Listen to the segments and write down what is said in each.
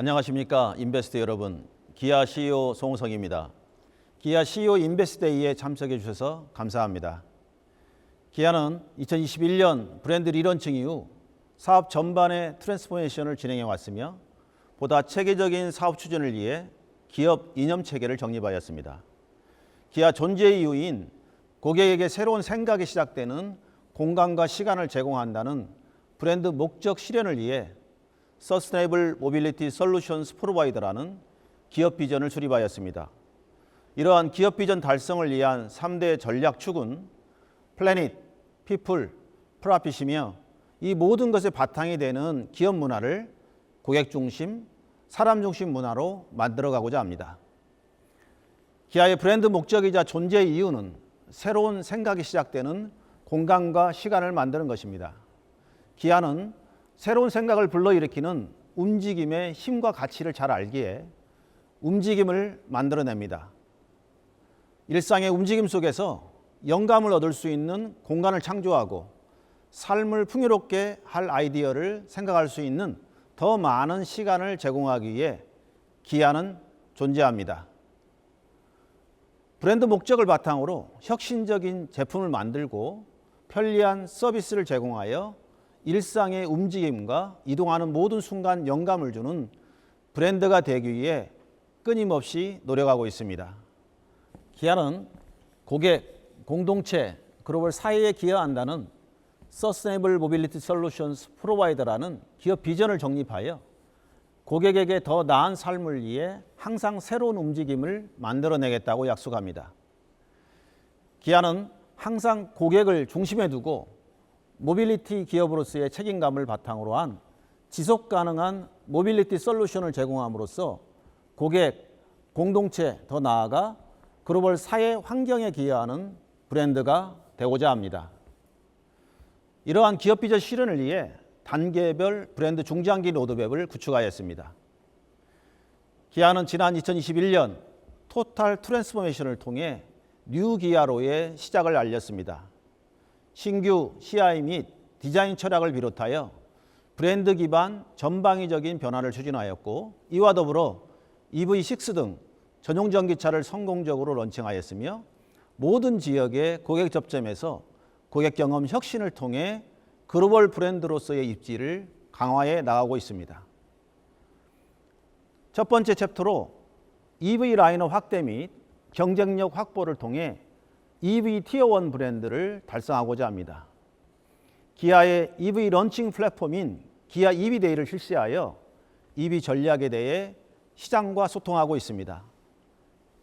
안녕하십니까 인베스트 여러분. 기아 CEO 송우성입니다. 기아 CEO 인베스트데이에 참석해 주셔서 감사합니다. 기아는 2021년 브랜드 리런칭 이후 사업 전반의 트랜스포메이션을 진행해 왔으며 보다 체계적인 사업 추진을 위해 기업 이념 체계를 정립하였습니다. 기아 존재의 이유인 고객에게 새로운 생각이 시작되는 공간과 시간을 제공한다는 브랜드 목적 실현을 위해 Sustainable Mobility Solutions Provider라는 기업 비전을 수립하였습니다. 이러한 기업 비전 달성을 위한 3대 전략 축은 플래닛, 피플, 프로핏이며 이 모든 것의 바탕이 되는 기업 문화를 고객 중심, 사람 중심 문화로 만들어가고자 합니다. 기아의 브랜드 목적이자 존재의 이유는 새로운 생각이 시작되는 공간과 시간을 만드는 것입니다. 기아는 새로운 생각을 불러일으키는 움직임의 힘과 가치를 잘 알기에 움직임을 만들어냅니다. 일상의 움직임 속에서 영감을 얻을 수 있는 공간을 창조하고 삶을 풍요롭게 할 아이디어를 생각할 수 있는 더 많은 시간을 제공하기 위해 기아는 존재합니다. 브랜드 목적을 바탕으로 혁신적인 제품을 만들고 편리한 서비스를 제공하여 일상의 움직임과 이동하는 모든 순간 영감을 주는 브랜드가 되기 위해 끊임없이 노력하고 있습니다. 기아는 고객, 공동체, 글로벌 사회에 기여한다는 Sustainable Mobility Solutions Provider라는 기업 비전을 정립하여 고객에게 더 나은 삶을 위해 항상 새로운 움직임을 만들어내겠다고 약속합니다. 기아는 항상 고객을 중심에 두고 모빌리티 기업으로서의 책임감을 바탕으로 한 지속 가능한 모빌리티 솔루션을 제공함으로써 고객, 공동체, 더 나아가 글로벌 사회 환경에 기여하는 브랜드가 되고자 합니다. 이러한 기업 비전 실현을 위해 단계별 브랜드 중장기 로드맵을 구축하였습니다. 기아는 지난 2021년 토탈 트랜스포메이션을 통해 뉴 기아로의 시작을 알렸습니다. 신규 CI 및 디자인 철학을 비롯하여 브랜드 기반 전방위적인 변화를 추진하였고 이와 더불어 EV6 등 전용 전기차를 성공적으로 런칭하였으며 모든 지역의 고객 접점에서 고객 경험 혁신을 통해 글로벌 브랜드로서의 입지를 강화해 나가고 있습니다. 첫 번째 챕터로 EV 라인업 확대 및 경쟁력 확보를 통해 EV 티어1 브랜드를 달성하고자 합니다. 기아의 EV 런칭 플랫폼인 기아 EV데이를 실시하여 EV 전략에 대해 시장과 소통하고 있습니다.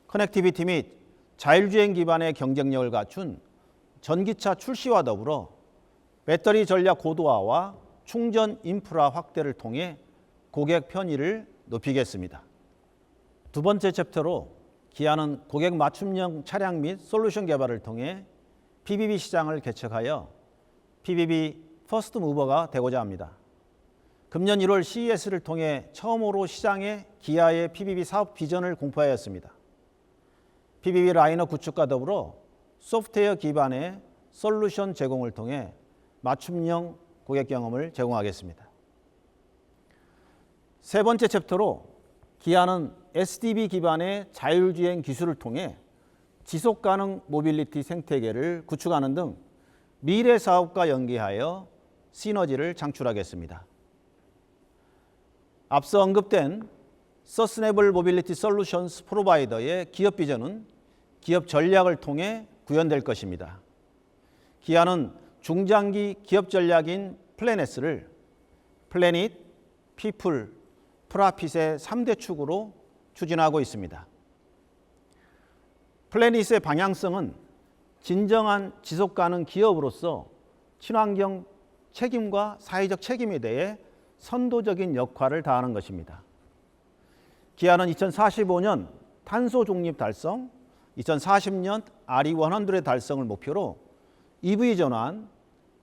커넥티비티 및 자율주행 기반의 경쟁력을 갖춘 전기차 출시와 더불어 배터리 전략 고도화와 충전 인프라 확대를 통해 고객 편의를 높이겠습니다. 두 번째 챕터로 기아는 고객 맞춤형 차량 및 솔루션 개발을 통해 PBB 시장을 개척하여 PBB 퍼스트 무버가 되고자 합니다. 금년 1월 CES를 통해 처음으로 시장에 기아의 PBB 사업 비전을 공포하였습니다. PBB 라인업 구축과 더불어 소프트웨어 기반의 솔루션 제공을 통해 맞춤형 고객 경험을 제공하겠습니다. 세 번째 챕터로 기아는 SDV 기반의 자율주행 기술을 통해 지속가능 모빌리티 생태계를 구축하는 등 미래 사업과 연계하여 시너지를 창출하겠습니다. 앞서 언급된 Sustainable Mobility Solutions Provider의 기업 비전은 기업 전략을 통해 구현될 것입니다. 기아는 중장기 기업 전략인 플래닛을 플래닛, 피플, 프로핏의 3대 축으로 추진하고 있습니다. 플래닛의 방향성은 진정한 지속가능 기업으로서 친환경 책임과 사회적 책임에 대해 선도적인 역할을 다하는 것입니다. 기아는 2045년 탄소 중립 달성, 2040년 RE100의 달성을 목표로 EV 전환,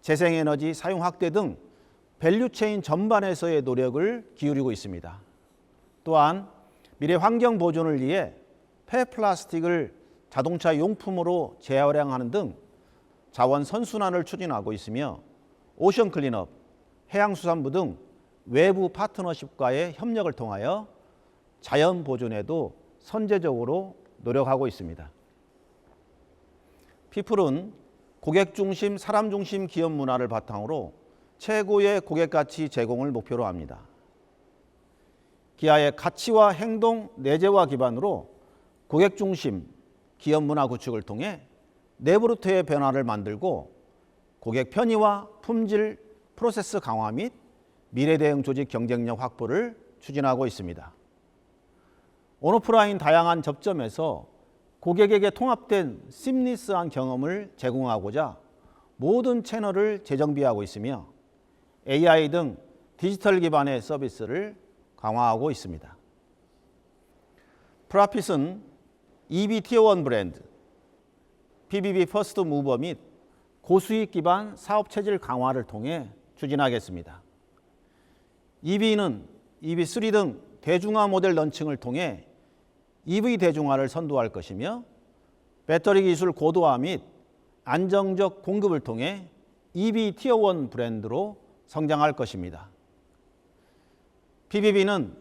재생에너지 사용 확대 등 밸류체인 전반에서의 노력을 기울이고 있습니다. 또한 미래 환경 보존을 위해 폐플라스틱을 자동차 용품으로 재활용하는 등 자원 선순환을 추진하고 있으며 오션 클린업, 해양수산부 등 외부 파트너십과의 협력을 통하여 자연 보존에도 선제적으로 노력하고 있습니다. 피플은 고객 중심, 사람 중심 기업 문화를 바탕으로 최고의 고객 가치 제공을 목표로 합니다. 기아의 가치와 행동, 내재화 기반으로 고객 중심 기업 문화 구축을 통해 내부로부터의 변화를 만들고 고객 편의와 품질, 프로세스 강화 및 미래 대응 조직 경쟁력 확보를 추진하고 있습니다. 온오프라인 다양한 접점에서 고객에게 통합된 심리스한 경험을 제공하고자 모든 채널을 재정비하고 있으며 AI 등 디지털 기반의 서비스를 강화하고 있습니다. 프라핏은 EV 티어1 브랜드, PBB 퍼스트 무버 및 고수익 기반 사업 체질 강화를 통해 추진하겠습니다. EV는 EV3 등 대중화 모델 런칭을 통해 EV 대중화를 선도할 것이며 배터리 기술 고도화 및 안정적 공급을 통해 EV 티어1 브랜드로 성장할 것입니다. PBB는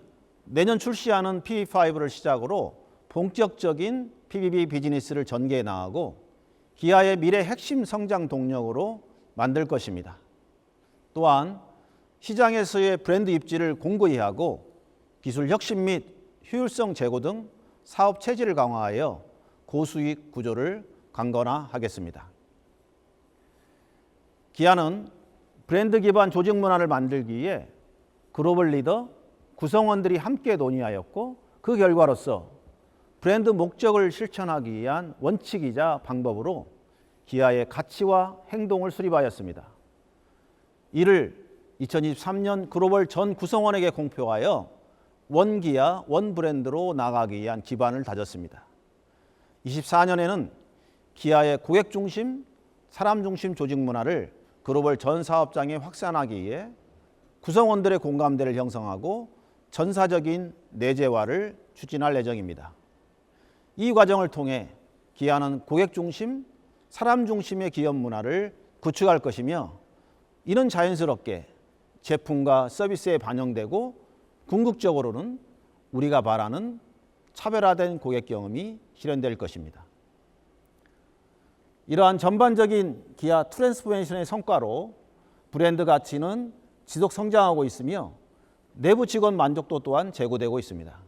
내년 출시하는 PV5를 시작으로 본격적인 PBB 비즈니스를 전개해 나가고 기아의 미래 핵심 성장 동력으로 만들 것입니다. 또한 시장에서의 브랜드 입지를 공고히 하고 기술 혁신 및 효율성 제고 등 사업 체질을 강화하여 고수익 구조를 강건화하겠습니다. 기아는 브랜드 기반 조직 문화를 만들기 위해 글로벌 리더, 구성원들이 함께 논의하였고 그 결과로서 브랜드 목적을 실천하기 위한 원칙이자 방법으로 기아의 가치와 행동을 수립하였습니다. 이를 2023년 글로벌 전 구성원에게 공표하여 원기아, 원브랜드로 나아가기 위한 기반을 다졌습니다. 24년에는 기아의 고객 중심, 사람 중심 조직 문화를 글로벌 전 사업장에 확산하기 위해 구성원들의 공감대를 형성하고 전사적인 내재화를 추진할 예정입니다. 이 과정을 통해 기아는 고객 중심, 사람 중심의 기업 문화를 구축할 것이며 이는 자연스럽게 제품과 서비스에 반영되고 궁극적으로는 우리가 바라는 차별화된 고객 경험이 실현될 것입니다. 이러한 전반적인 기아 트랜스포메이션의 성과로 브랜드 가치는 지속 성장하고 있으며 내부 직원 만족도 또한 제고되고 있습니다.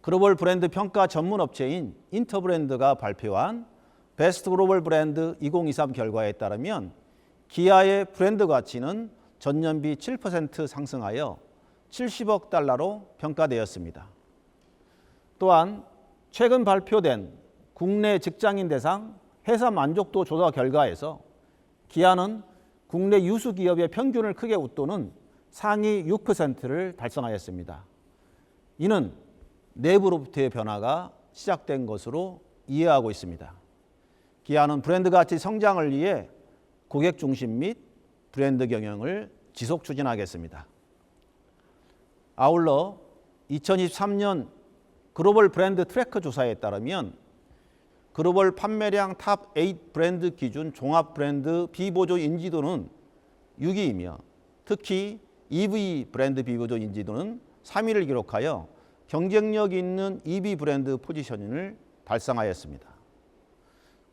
글로벌 브랜드 평가 전문 업체인 인터브랜드가 발표한 베스트 글로벌 브랜드 2023 결과에 따르면 기아의 브랜드 가치는 전년비 7% 상승하여 70억 달러로 평가되었습니다. 또한 최근 발표된 국내 직장인 대상 회사 만족도 조사 결과에서 기아는 국내 유수 기업의 평균을 크게 웃도는 상위 6%를 달성하였습니다. 이는 내부로부터의 변화가 시작된 것으로 이해하고 있습니다. 기아는 브랜드 가치 성장을 위해 고객 중심 및 브랜드 경영을 지속 추진하겠습니다. 아울러 2023년 글로벌 브랜드 트래커 조사에 따르면 글로벌 판매량 탑 8 브랜드 기준 종합 브랜드 비보조 인지도는 6위이며 특히 EV 브랜드 비보조 인지도는 3위를 기록하여 경쟁력 있는 EV 브랜드 포지셔닝을 달성하였습니다.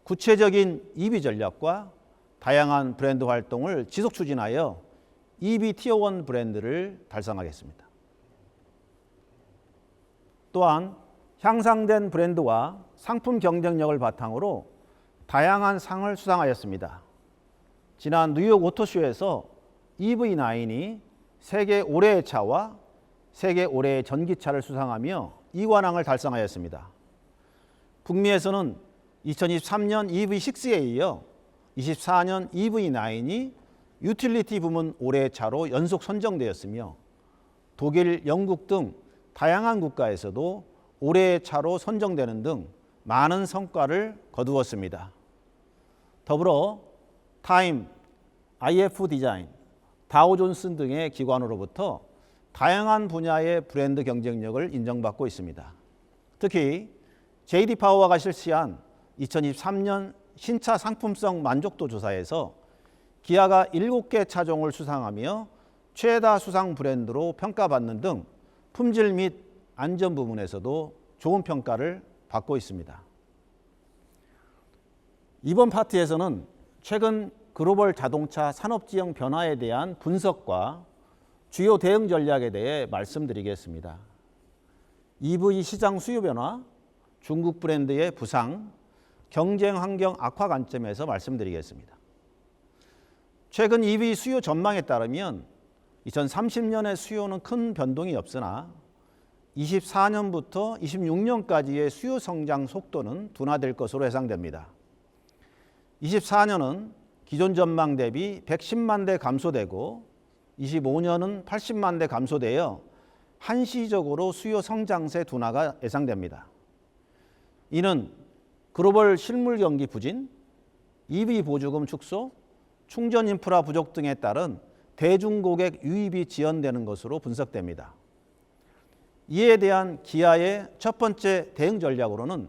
구체적인 EV 전략과 다양한 브랜드 활동을 지속 추진하여 EV 티어1 브랜드를 달성하겠습니다. 또한 향상된 브랜드와 상품 경쟁력을 바탕으로 다양한 상을 수상하였습니다. 지난 뉴욕 오토쇼에서 EV9이 세계 올해의 차와 세계 올해의 전기차를 수상하며 2관왕을 달성하였습니다. 북미에서는 2023년 EV6에 이어 24년 EV9이 유틸리티 부문 올해의 차로 연속 선정되었으며 독일, 영국 등 다양한 국가에서도 올해의 차로 선정되는 등 많은 성과를 거두었습니다. 더불어 타임, IF 디자인, 다우존슨 등의 기관으로부터 다양한 분야의 브랜드 경쟁력을 인정받고 있습니다. 특히 JD 파워가 실시한 2023년 신차 상품성 만족도 조사에서 기아가 7개 차종을 수상하며 최다 수상 브랜드로 평가받는 등 품질 및 안전 부분에서도 좋은 평가를 받고 있습니다. 이번 파트에서는 최근 글로벌 자동차 산업지형 변화에 대한 분석과 주요 대응 전략에 대해 말씀드리겠습니다. EV 시장 수요 변화, 중국 브랜드의 부상, 경쟁 환경 악화 관점에서 말씀드리겠습니다. 최근 EV 수요 전망에 따르면 2030년의 수요는 큰 변동이 없으나 24년부터 26년까지의 수요 성장 속도는 둔화될 것으로 예상됩니다. 24년은 기존 전망 대비 110만 대 감소되고 25년은 80만 대 감소되어 한시적으로 수요 성장세 둔화가 예상됩니다. 이는 글로벌 실물 경기 부진, EV 보조금 축소, 충전 인프라 부족 등에 따른 대중고객 유입이 지연되는 것으로 분석됩니다. 이에 대한 기아의 첫 번째 대응 전략으로는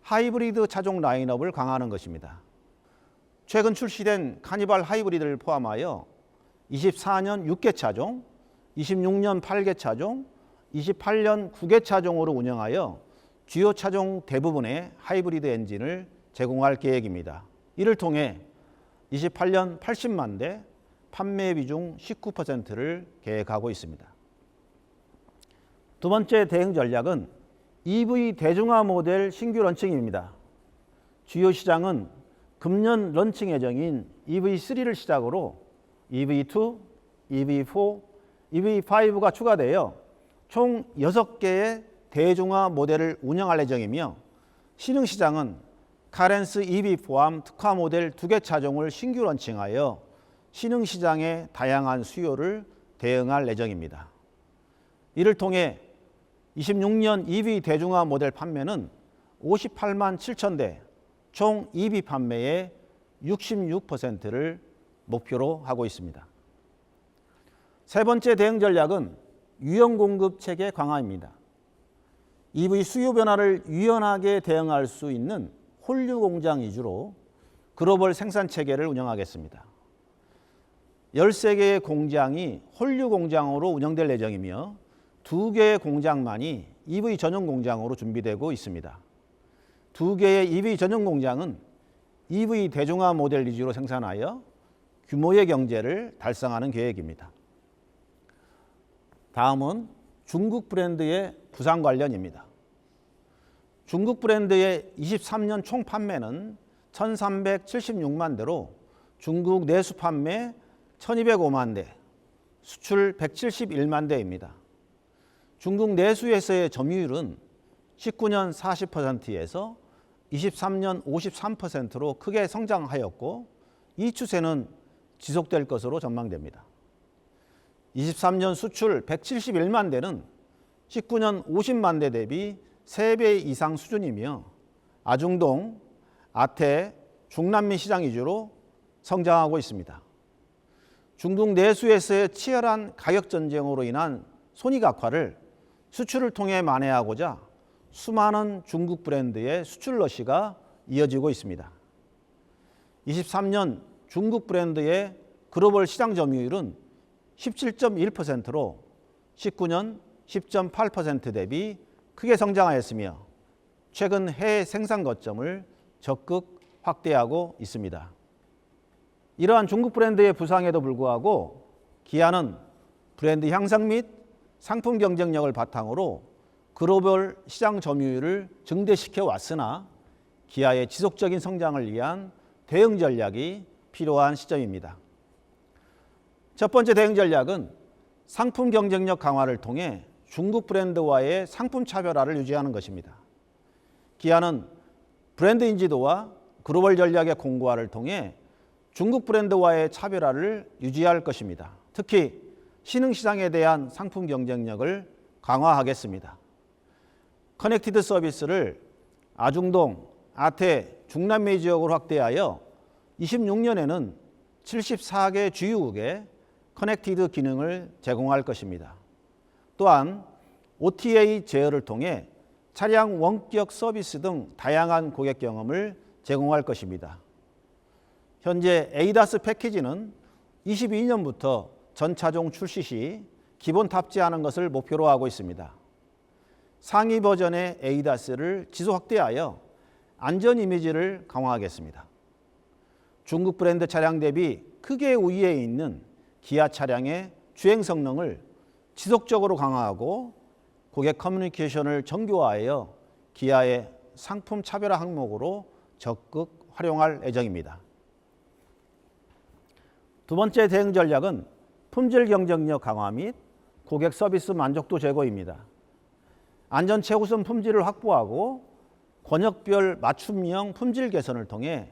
하이브리드 차종 라인업을 강화하는 것입니다. 최근 출시된 카니발 하이브리드를 포함하여 24년 6개 차종, 26년 8개 차종, 28년 9개 차종으로 운영하여 주요 차종 대부분의 하이브리드 엔진을 제공할 계획입니다. 이를 통해 28년 80만 대, 판매 비중 19%를 계획하고 있습니다. 두 번째 대응 전략은 EV 대중화 모델 신규 런칭입니다. 주요 시장은 금년 런칭 예정인 EV3를 시작으로 EV2, EV4, EV5가 추가되어 총 6개의 대중화 모델을 운영할 예정이며 신흥 시장은 카렌스 EV 포함 특화 모델 2개 차종을 신규 런칭하여 신흥 시장의 다양한 수요를 대응할 예정입니다. 이를 통해 26년 EV 대중화 모델 판매는 58만 7천 대, 총 EV 판매의 66%를 목표로 하고 있습니다. 세 번째 대응 전략은 유연 공급 체계 강화입니다. EV 수요 변화를 유연하게 대응할 수 있는 홀류 공장 위주로 글로벌 생산 체계를 운영하겠습니다. 13개의 공장이 홀류 공장으로 운영될 예정이며 2개의 공장만이 EV 전용 공장으로 준비되고 있습니다. 2개의 EV 전용 공장은 EV 대중화 모델 위주로 생산하여 규모의 경제를 달성하는 계획입니다. 다음은 중국 브랜드의 부상 관련입니다. 중국 브랜드의 23년 총 판매는 1,376만 대로 중국 내수 판매 1,205만 대, 수출 171만 대입니다. 중국 내수에서의 점유율은 19년 40%에서 23년 53%로 크게 성장하였고 이 추세는 지속될 것으로 전망됩니다. 23년 수출 171만 대는 19년 50만 대 대비 3배 이상 수준이며 아중동, 아태, 중남미 시장 위주로 성장하고 있습니다. 중국 내수에서의 치열한 가격 전쟁으로 인한 손익 악화를 수출을 통해 만회하고자 수많은 중국 브랜드의 수출 러시가 이어지고 있습니다. 23년 중국 브랜드의 글로벌 시장 점유율은 17.1%로 19년 10.8% 대비 크게 성장하였으며 최근 해외 생산 거점을 적극 확대하고 있습니다. 이러한 중국 브랜드의 부상에도 불구하고 기아는 브랜드 향상 및 상품 경쟁력을 바탕으로 글로벌 시장 점유율을 증대시켜 왔으나 기아의 지속적인 성장을 위한 대응 전략이 필요한 시점입니다. 첫 번째 대응 전략은 상품 경쟁력 강화를 통해 중국 브랜드와의 상품 차별화를 유지하는 것입니다. 기아는 브랜드 인지도와 글로벌 전략의 공고화를 통해 중국 브랜드와의 차별화를 유지할 것입니다. 특히 신흥 시장에 대한 상품 경쟁력을 강화하겠습니다. 커넥티드 서비스를 아중동, 아태, 중남미 지역으로 확대하여 26년에는 74개 주요국에 커넥티드 기능을 제공할 것입니다. 또한 OTA 제어를 통해 차량 원격 서비스 등 다양한 고객 경험을 제공할 것입니다. 현재 에이다스 패키지는 22년부터 전 차종 출시 시 기본 탑재하는 것을 목표로 하고 있습니다. 상위 버전의 ADAS를 지속 확대하여 안전 이미지를 강화하겠습니다. 중국 브랜드 차량 대비 크게 우위에 있는 기아 차량의 주행 성능을 지속적으로 강화하고 고객 커뮤니케이션을 정교화하여 기아의 상품 차별화 항목으로 적극 활용할 예정입니다. 두 번째 대응 전략은 품질 경쟁력 강화 및 고객 서비스 만족도 제고입니다. 안전 최우선 품질을 확보하고 권역별 맞춤형 품질 개선을 통해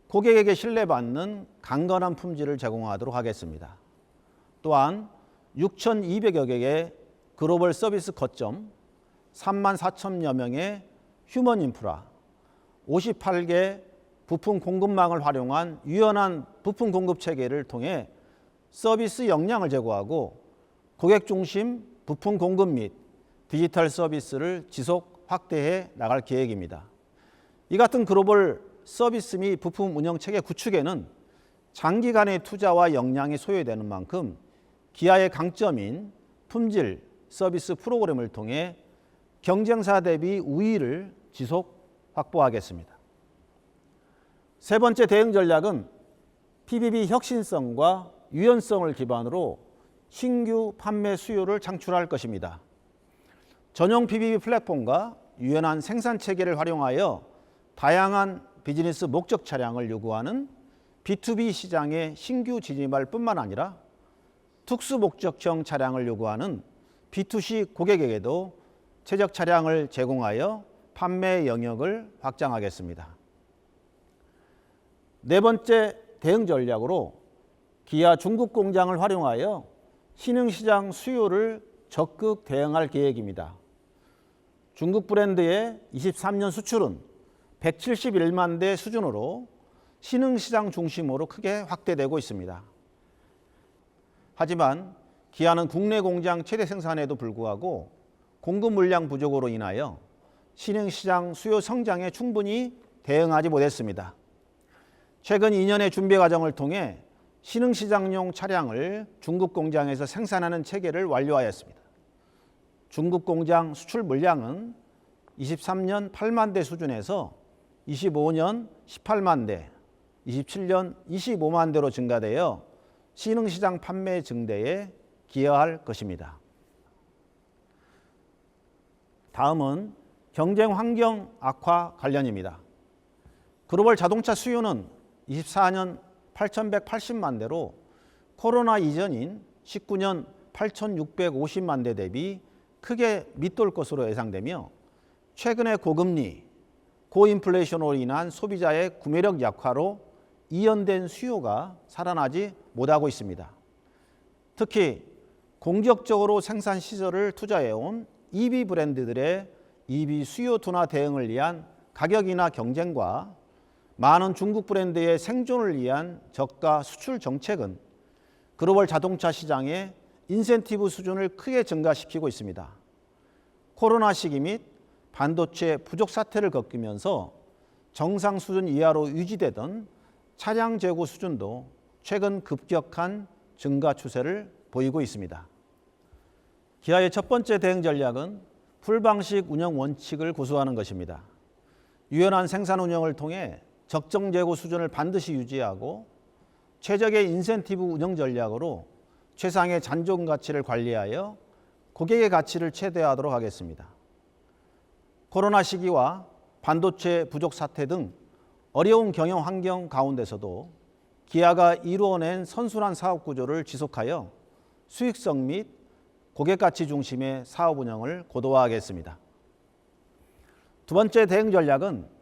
고객에게 신뢰받는 강건한 품질을 제공하도록 하겠습니다. 또한 6,200여 개의 글로벌 서비스 거점, 34,000여 명의 휴먼 인프라, 58개 부품 공급망을 활용한 유연한 부품 공급 체계를 통해 서비스 역량을 제고하고 고객 중심 부품 공급 및 디지털 서비스를 지속 확대해 나갈 계획입니다. 이 같은 글로벌 서비스 및 부품 운영 체계 구축에는 장기간의 투자와 역량이 소요되는 만큼 기아의 강점인 품질 서비스 프로그램을 통해 경쟁사 대비 우위를 지속 확보하겠습니다. 세 번째 대응 전략은 PBB 혁신성과 유연성을 기반으로 신규 판매 수요를 창출할 것입니다. 전용 PBB 플랫폼과 유연한 생산 체계를 활용하여 다양한 비즈니스 목적 차량을 요구하는 B2B 시장의 신규 진입할 뿐만 아니라 특수 목적형 차량을 요구하는 B2C 고객에게도 최적 차량을 제공하여 판매 영역을 확장하겠습니다. 네 번째 대응 전략으로 기아 중국 공장을 활용하여 신흥시장 수요를 적극 대응할 계획입니다. 중국 브랜드의 23년 수출은 171만 대 수준으로 신흥시장 중심으로 크게 확대되고 있습니다. 하지만 기아는 국내 공장 최대 생산에도 불구하고 공급 물량 부족으로 인하여 신흥시장 수요 성장에 충분히 대응하지 못했습니다. 최근 2년의 준비 과정을 통해 신흥시장용 차량을 중국 공장에서 생산하는 체계를 완료하였습니다. 중국 공장 수출 물량은 23년 8만 대 수준에서 25년 18만 대, 27년 25만 대로 증가되어 신흥시장 판매 증대에 기여할 것입니다. 다음은 경쟁 환경 악화 관련입니다. 글로벌 자동차 수요는 24년 8,180만 대로 코로나 이전인 19년 8,650만 대 대비 크게 밑돌 것으로 예상되며 최근의 고금리, 고인플레이션으로 인한 소비자의 구매력 약화로 이연된 수요가 살아나지 못하고 있습니다. 특히 공격적으로 생산 시설을 투자해온 EV 브랜드들의 EV 수요 둔화 대응을 위한 가격이나 경쟁과 많은 중국 브랜드의 생존을 위한 저가 수출 정책은 글로벌 자동차 시장의 인센티브 수준을 크게 증가시키고 있습니다. 코로나 시기 및 반도체 부족 사태를 겪으면서 정상 수준 이하로 유지되던 차량 재고 수준도 최근 급격한 증가 추세를 보이고 있습니다. 기아의 첫 번째 대응 전략은 풀방식 운영 원칙을 고수하는 것입니다. 유연한 생산 운영을 통해 적정 재고 수준을 반드시 유지하고 최적의 인센티브 운영 전략으로 최상의 잔존 가치를 관리하여 고객의 가치를 최대화하도록 하겠습니다. 코로나 시기와 반도체 부족 사태 등 어려운 경영 환경 가운데서도 기아가 이루어낸 선순환 사업 구조를 지속하여 수익성 및 고객 가치 중심의 사업 운영을 고도화하겠습니다. 두 번째 대응 전략은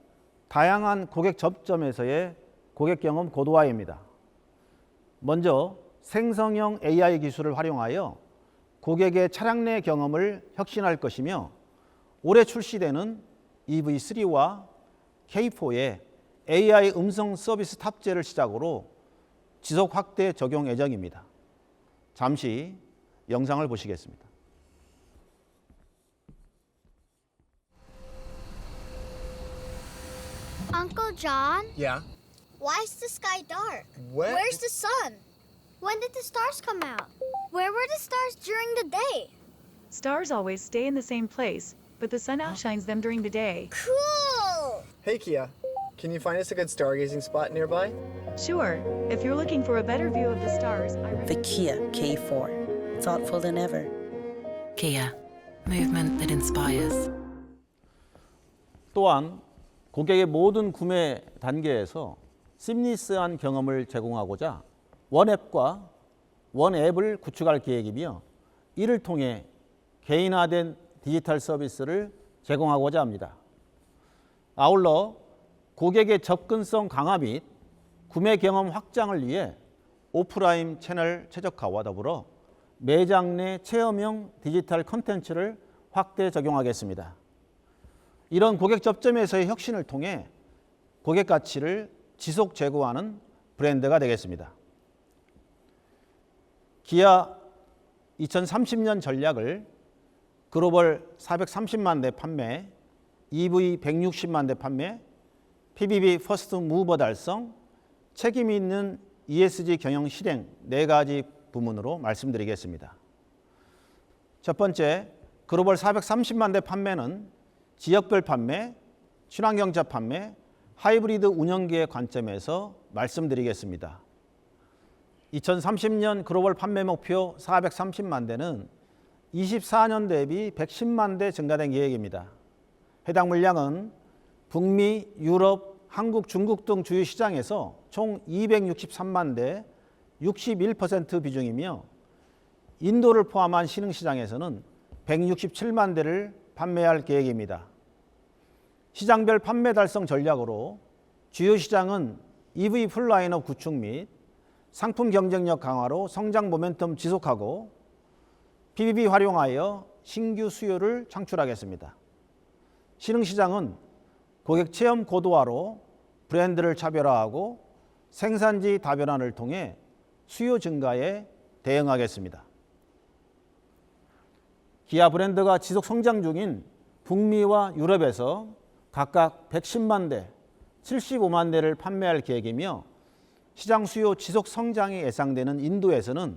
다양한 고객 접점에서의 고객 경험 고도화입니다. 먼저 생성형 AI 기술을 활용하여 고객의 차량 내 경험을 혁신할 것이며 올해 출시되는 EV3와 K4의 AI 음성 서비스 탑재를 시작으로 지속 확대 적용 예정입니다. 잠시 영상을 보시겠습니다. Uncle John, Yeah. why is the sky dark? Where? Where's the sun? When did the stars come out? Where were the stars during the day? Stars always stay in the same place, but the sun outshines them during the day. Cool! Hey Kia, can you find us a good stargazing spot nearby? Sure, if you're looking for a better view of the stars, The Kia K4. Thoughtful than ever. Kia, movement that inspires. 또한 고객의 모든 구매 단계에서 심리스한 경험을 제공하고자 원앱과 원앱을 구축할 계획이며 이를 통해 개인화된 디지털 서비스를 제공하고자 합니다. 아울러 고객의 접근성 강화 및 구매 경험 확장을 위해 오프라인 채널 최적화와 더불어 매장 내 체험형 디지털 콘텐츠를 확대 적용하겠습니다. 이런 고객 접점에서의 혁신을 통해 고객 가치를 지속 제고하는 브랜드가 되겠습니다. 기아 2030년 전략을 글로벌 430만 대 판매, EV 160만 대 판매, PBB 퍼스트 무버 달성, 책임 있는 ESG 경영 실행 4가지 부문으로 말씀드리겠습니다. 첫 번째, 글로벌 430만 대 판매는 지역별 판매, 친환경차 판매, 하이브리드 운영계의 관점에서 말씀드리겠습니다. 2030년 글로벌 판매 목표 430만 대는 24년 대비 110만 대 증가된 계획입니다. 해당 물량은 북미, 유럽, 한국, 중국 등 주요 시장에서 총 263만 대, 61% 비중이며 인도를 포함한 신흥시장에서는 167만 대를 판매할 계획입니다. 시장별 판매 달성 전략으로 주요 시장은 EV 풀라인업 구축 및 상품 경쟁력 강화로 성장 모멘텀 지속하고 PBB 활용하여 신규 수요를 창출하겠습니다. 신흥시장은 고객 체험 고도화로 브랜드를 차별화하고 생산지 다변화를 통해 수요 증가에 대응하겠습니다. 기아 브랜드가 지속 성장 중인 북미와 유럽에서 각각 110만 대, 75만 대를 판매할 계획이며 시장 수요 지속 성장이 예상되는 인도에서는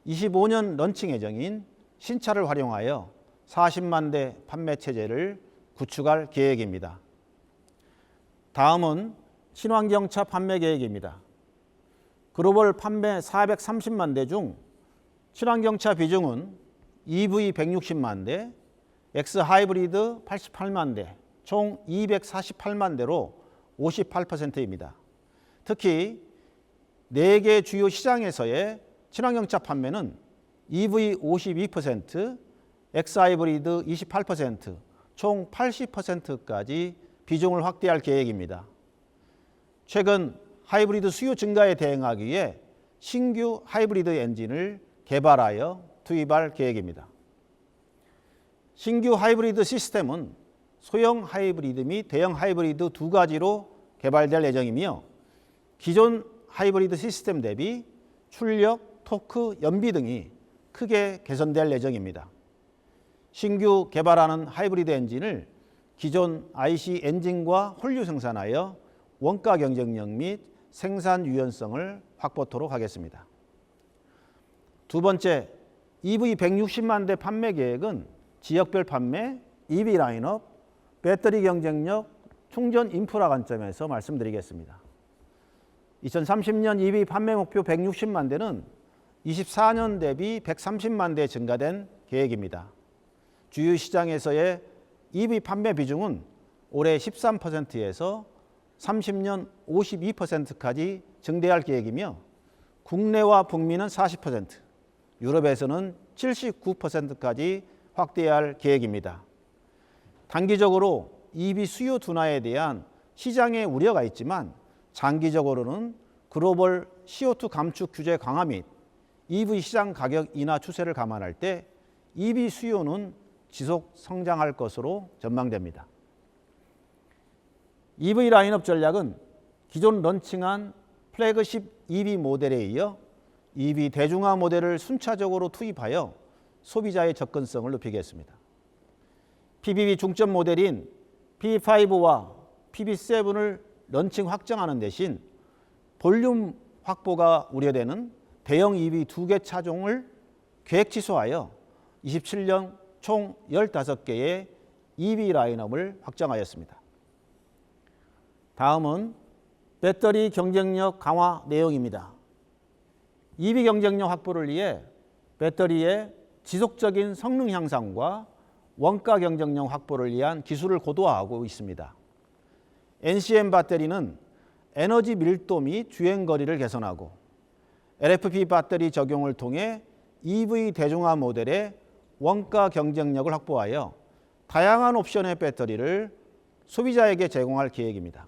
25년 런칭 예정인 신차를 활용하여 40만 대 판매 체제를 구축할 계획입니다. 다음은 친환경차 판매 계획입니다. 글로벌 판매 430만 대 중 친환경차 비중은 EV 160만 대, X 하이브리드 88만 대, 총 248만 대로 58%입니다. 특히 4개 주요 시장에서의 친환경차 판매는 EV 52%, X 하이브리드 28%, 총 80%까지 비중을 확대할 계획입니다. 최근 하이브리드 수요 증가에 대응하기 위해 신규 하이브리드 엔진을 개발하여 투입할 계획입니다. 신규 하이브리드 시스템은 소형 하이브리드 및 대형 하이브리드 2가지로 개발될 예정이며 기존 하이브리드 시스템 대비 출력, 토크, 연비 등이 크게 개선될 예정입니다. 신규 개발하는 하이브리드 엔진을 기존 IC 엔진과 혼류 생산하여 원가 경쟁력 및 생산 유연성을 확보토록 하겠습니다. 두 번째, EV 160만 대 판매 계획은 지역별 판매, EV 라인업, 배터리 경쟁력, 충전 인프라 관점에서 말씀드리겠습니다. 2030년 EV 판매 목표 160만 대는 24년 대비 130만 대 증가된 계획입니다. 주요 시장에서의 EV 판매 비중은 올해 13%에서 30년 52%까지 증대할 계획이며 국내와 북미는 40%, 유럽에서는 79%까지 확대할 계획입니다. 단기적으로 EV 수요 둔화에 대한 시장의 우려가 있지만 장기적으로는 글로벌 CO2 감축 규제 강화 및 EV 시장 가격 인하 추세를 감안할 때 EV 수요는 지속 성장할 것으로 전망됩니다. EV 라인업 전략은 기존 런칭한 플래그십 EV 모델에 이어 EV 대중화 모델을 순차적으로 투입하여 소비자의 접근성을 높이겠습니다. PBB 중점 모델인 P5와 PB7을 런칭 확정하는 대신 볼륨 확보가 우려되는 대형 EV 2개 차종을 계획 취소하여 27년 총 15개의 EV 라인업을 확정하였습니다. 다음은 배터리 경쟁력 강화 내용입니다. EV 경쟁력 확보를 위해 배터리의 지속적인 성능 향상과 원가 경쟁력 확보를 위한 기술을 고도화하고 있습니다. NCM 배터리는 에너지 밀도 및 주행 거리를 개선하고 LFP 배터리 적용을 통해 EV 대중화 모델의 원가 경쟁력을 확보하여 다양한 옵션의 배터리를 소비자에게 제공할 계획입니다.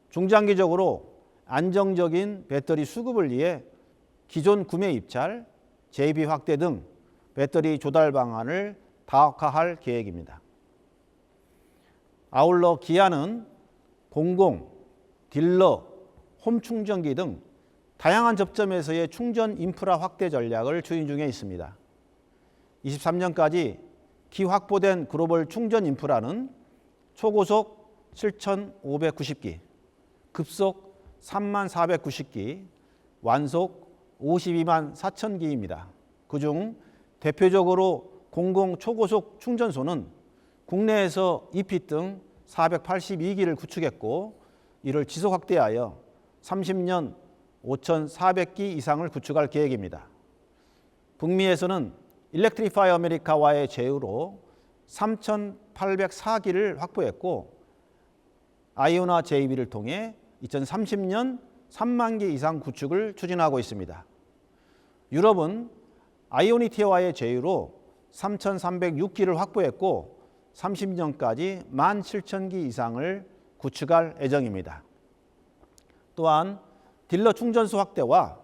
중장기적으로 안정적인 배터리 수급을 위해 기존 구매 입찰, 재비 확대 등 배터리 조달 방안을 다각화할 계획입니다. 아울러 기아는 공공, 딜러, 홈 충전기 등 다양한 접점에서의 충전 인프라 확대 전략을 추진 중에 있습니다. 23년까지 기 확보된 글로벌 충전 인프라는 초고속 7,590기, 급속 34,490기, 완속 52만 4천기입니다. 그중 대표적으로 공공 초고속 충전소는 국내에서 이핏 등 482기를 구축했고 이를 지속 확대하여 30년 5,400기 이상을 구축할 계획입니다. 북미에서는 일렉트리파이 아메리카와의 제휴로 3,804기를 확보했고 아이오나 JV를 통해 2030년 3만 기 이상 구축을 추진하고 있습니다. 유럽은 아이오니티와의 제휴로 3,306기를 확보했고 30년까지 17,000기 이상을 구축할 예정입니다. 또한 딜러 충전소 확대와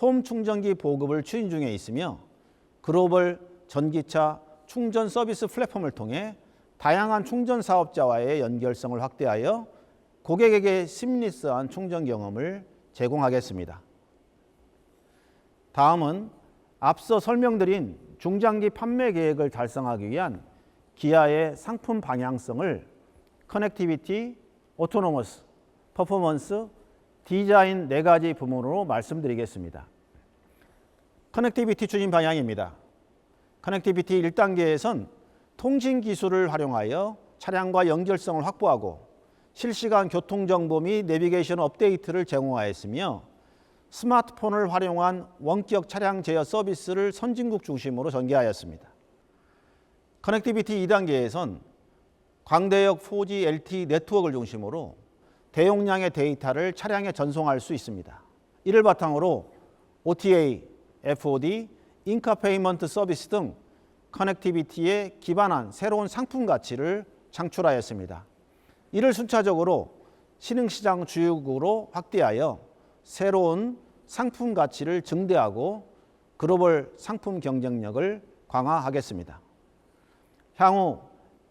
홈 충전기 보급을 추진 중에 있으며 글로벌 전기차 충전 서비스 플랫폼을 통해 다양한 충전 사업자와의 연결성을 확대하여 고객에게 시미리스한 충전 경험을 제공하겠습니다. 다음은 앞서 설명드린 중장기 판매 계획을 달성하기 위한 기아의 상품 방향성을 커넥티비티, 오토노머스, 퍼포먼스, 디자인 4가지 부문으로 말씀드리겠습니다. 커넥티비티 추진 방향입니다. 커넥티비티 1단계에선 통신 기술을 활용하여 차량과 연결성을 확보하고 실시간 교통정보 및 내비게이션 업데이트를 제공하였으며 스마트폰을 활용한 원격 차량 제어 서비스를 선진국 중심으로 전개하였습니다. 커넥티비티 2단계에선 광대역 4G LTE 네트워크를 중심으로 대용량의 데이터를 차량에 전송할 수 있습니다. 이를 바탕으로 OTA, FOD, 인카페이먼트 서비스 등 커넥티비티에 기반한 새로운 상품 가치를 창출하였습니다. 이를 순차적으로 신흥시장 주요국으로 확대하여 새로운 상품 가치를 증대하고 글로벌 상품 경쟁력을 강화하겠습니다. 향후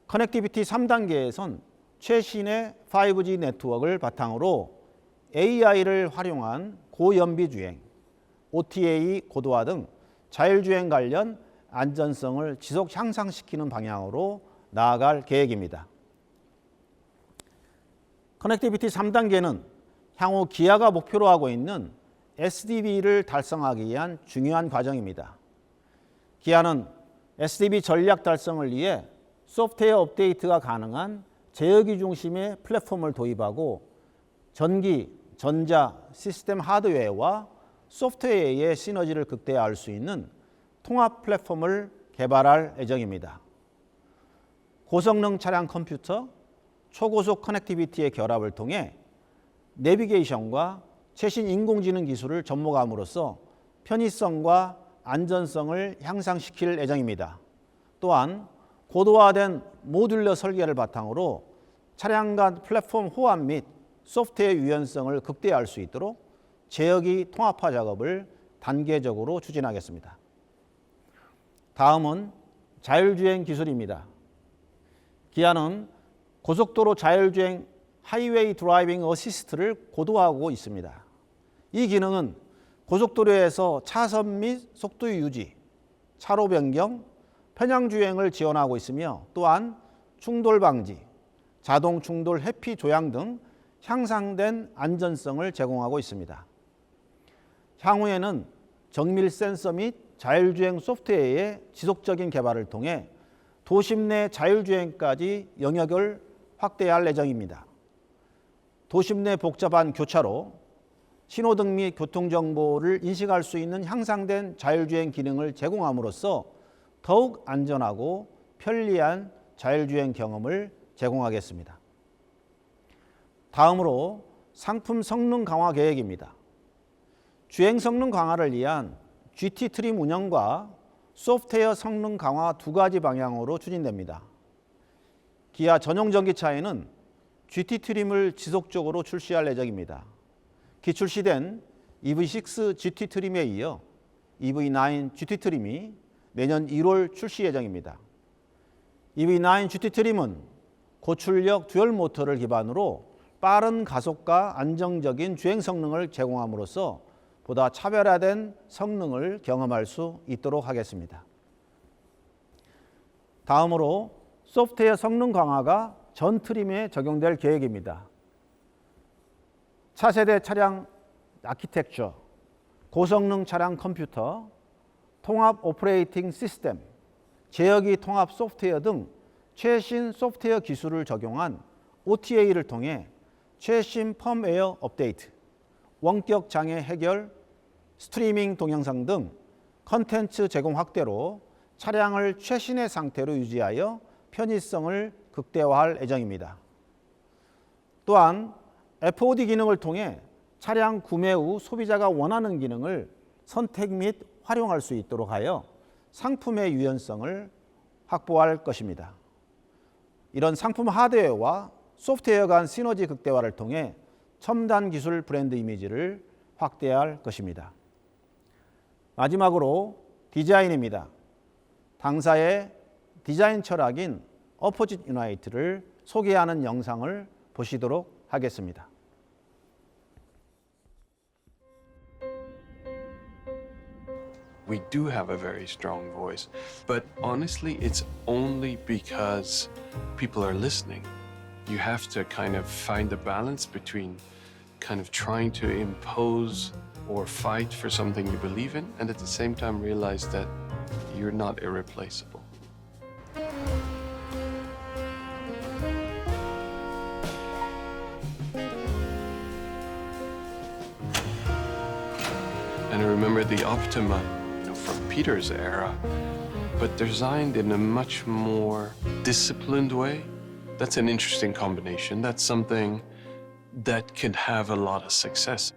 커넥티비티 3단계에선 최신의 5G 네트워크를 바탕으로 AI를 활용한 고연비 주행, OTA 고도화 등 자율주행 관련 안전성을 지속 향상시키는 방향으로 나아갈 계획입니다. 커넥티비티 3단계는 향후 기아가 목표로 하고 있는 SDV를 달성하기 위한 중요한 과정입니다. 기아는 SDV 전략 달성을 위해 소프트웨어 업데이트가 가능한 제어기 중심의 플랫폼을 도입하고 전기, 전자, 시스템 하드웨어와 소프트웨어의 시너지를 극대화할 수 있는 통합 플랫폼을 개발할 예정입니다. 고성능 차량 컴퓨터, 초고속 커넥티비티의 결합을 통해 내비게이션과 최신 인공지능 기술을 접목함으로써 편의성과 안전성을 향상시킬 예정입니다. 또한 고도화된 모듈러 설계를 바탕으로 차량 간 플랫폼 호환 및 소프트웨어 유연성을 극대화할 수 있도록 제어기 통합화 작업을 단계적으로 추진하겠습니다. 다음은 자율주행 기술입니다. 기아는 고속도로 자율주행 하이웨이 드라이빙 어시스트를 고도화하고 있습니다. 이 기능은 고속도로에서 차선 및 속도 유지, 차로 변경, 편향 주행을 지원하고 있으며 또한 충돌 방지, 자동 충돌 회피 조향 등 향상된 안전성을 제공하고 있습니다. 향후에는 정밀 센서 및 자율주행 소프트웨어의 지속적인 개발을 통해 도심 내 자율주행까지 영역을 확대할 예정입니다. 도심 내 복잡한 교차로, 신호등 및 교통정보를 인식할 수 있는 향상된 자율주행 기능을 제공함으로써 더욱 안전하고 편리한 자율주행 경험을 제공하겠습니다. 다음으로 상품 성능 강화 계획입니다. 주행 성능 강화를 위한 GT 트림 운영과 소프트웨어 성능 강화 두 가지 방향으로 추진됩니다. 기아 전용 전기차에는 GT 트림을 지속적으로 출시할 예정입니다. 기출시된 EV6 GT 트림에 이어 EV9 GT 트림이 내년 1월 출시 예정입니다. EV9 GT 트림은 고출력 듀얼 모터를 기반으로 빠른 가속과 안정적인 주행 성능을 제공함으로써 보다 차별화된 성능을 경험할 수 있도록 하겠습니다. 다음으로 소프트웨어 성능 강화가 전 트림에 적용될 계획입니다. 차세대 차량 아키텍처, 고성능 차량 컴퓨터, 통합 오퍼레이팅 시스템, 제어기 통합 소프트웨어 등 최신 소프트웨어 기술을 적용한 OTA를 통해 최신 펌웨어 업데이트, 원격 장애 해결, 스트리밍 동영상 등 컨텐츠 제공 확대로 차량을 최신의 상태로 유지하여 편의성을 극대화할 예정입니다. 또한 FOD 기능을 통해 차량 구매 후 소비자가 원하는 기능을 선택 및 활용할 수 있도록 하여 상품의 유연성을 확보할 것입니다. 이런 상품 하드웨어와 소프트웨어 간 시너지 극대화를 통해 첨단 기술 브랜드 이미지를 확대할 것입니다. 마지막으로 디자인입니다. 당사의 디자인 철학인 어포짓 유나이트를 소개하는 영상을 보시도록 하겠습니다. We do have a very strong voice, but honestly, it's only because people are listening. You have to kind of find the balance between kind of trying to impose or fight for something you believe in, and at the same time realize that you're not irreplaceable. And I remember the Optima, from Peter's era, but designed in a much more disciplined way. That's an interesting combination. That's something that can have a lot of success.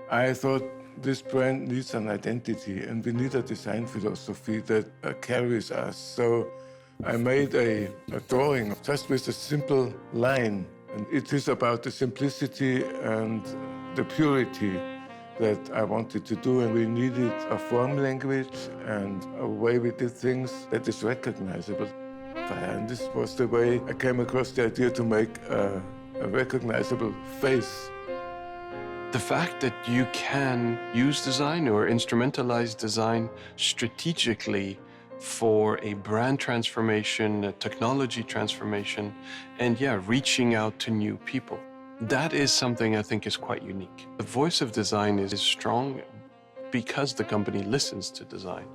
I thought this brand needs an identity, and we need a design philosophy that carries us. So I made a drawing just with a simple line. And it is about the simplicity and the purity that I wanted to do. And we needed a form language and a way we did things that is recognizable. And this was the way I came across the idea to make a recognizable face. The fact that you can use design or instrumentalize design strategically for a brand transformation, a technology transformation, and reaching out to new people. That is something I think is quite unique. The voice of design is strong because the company listens to design.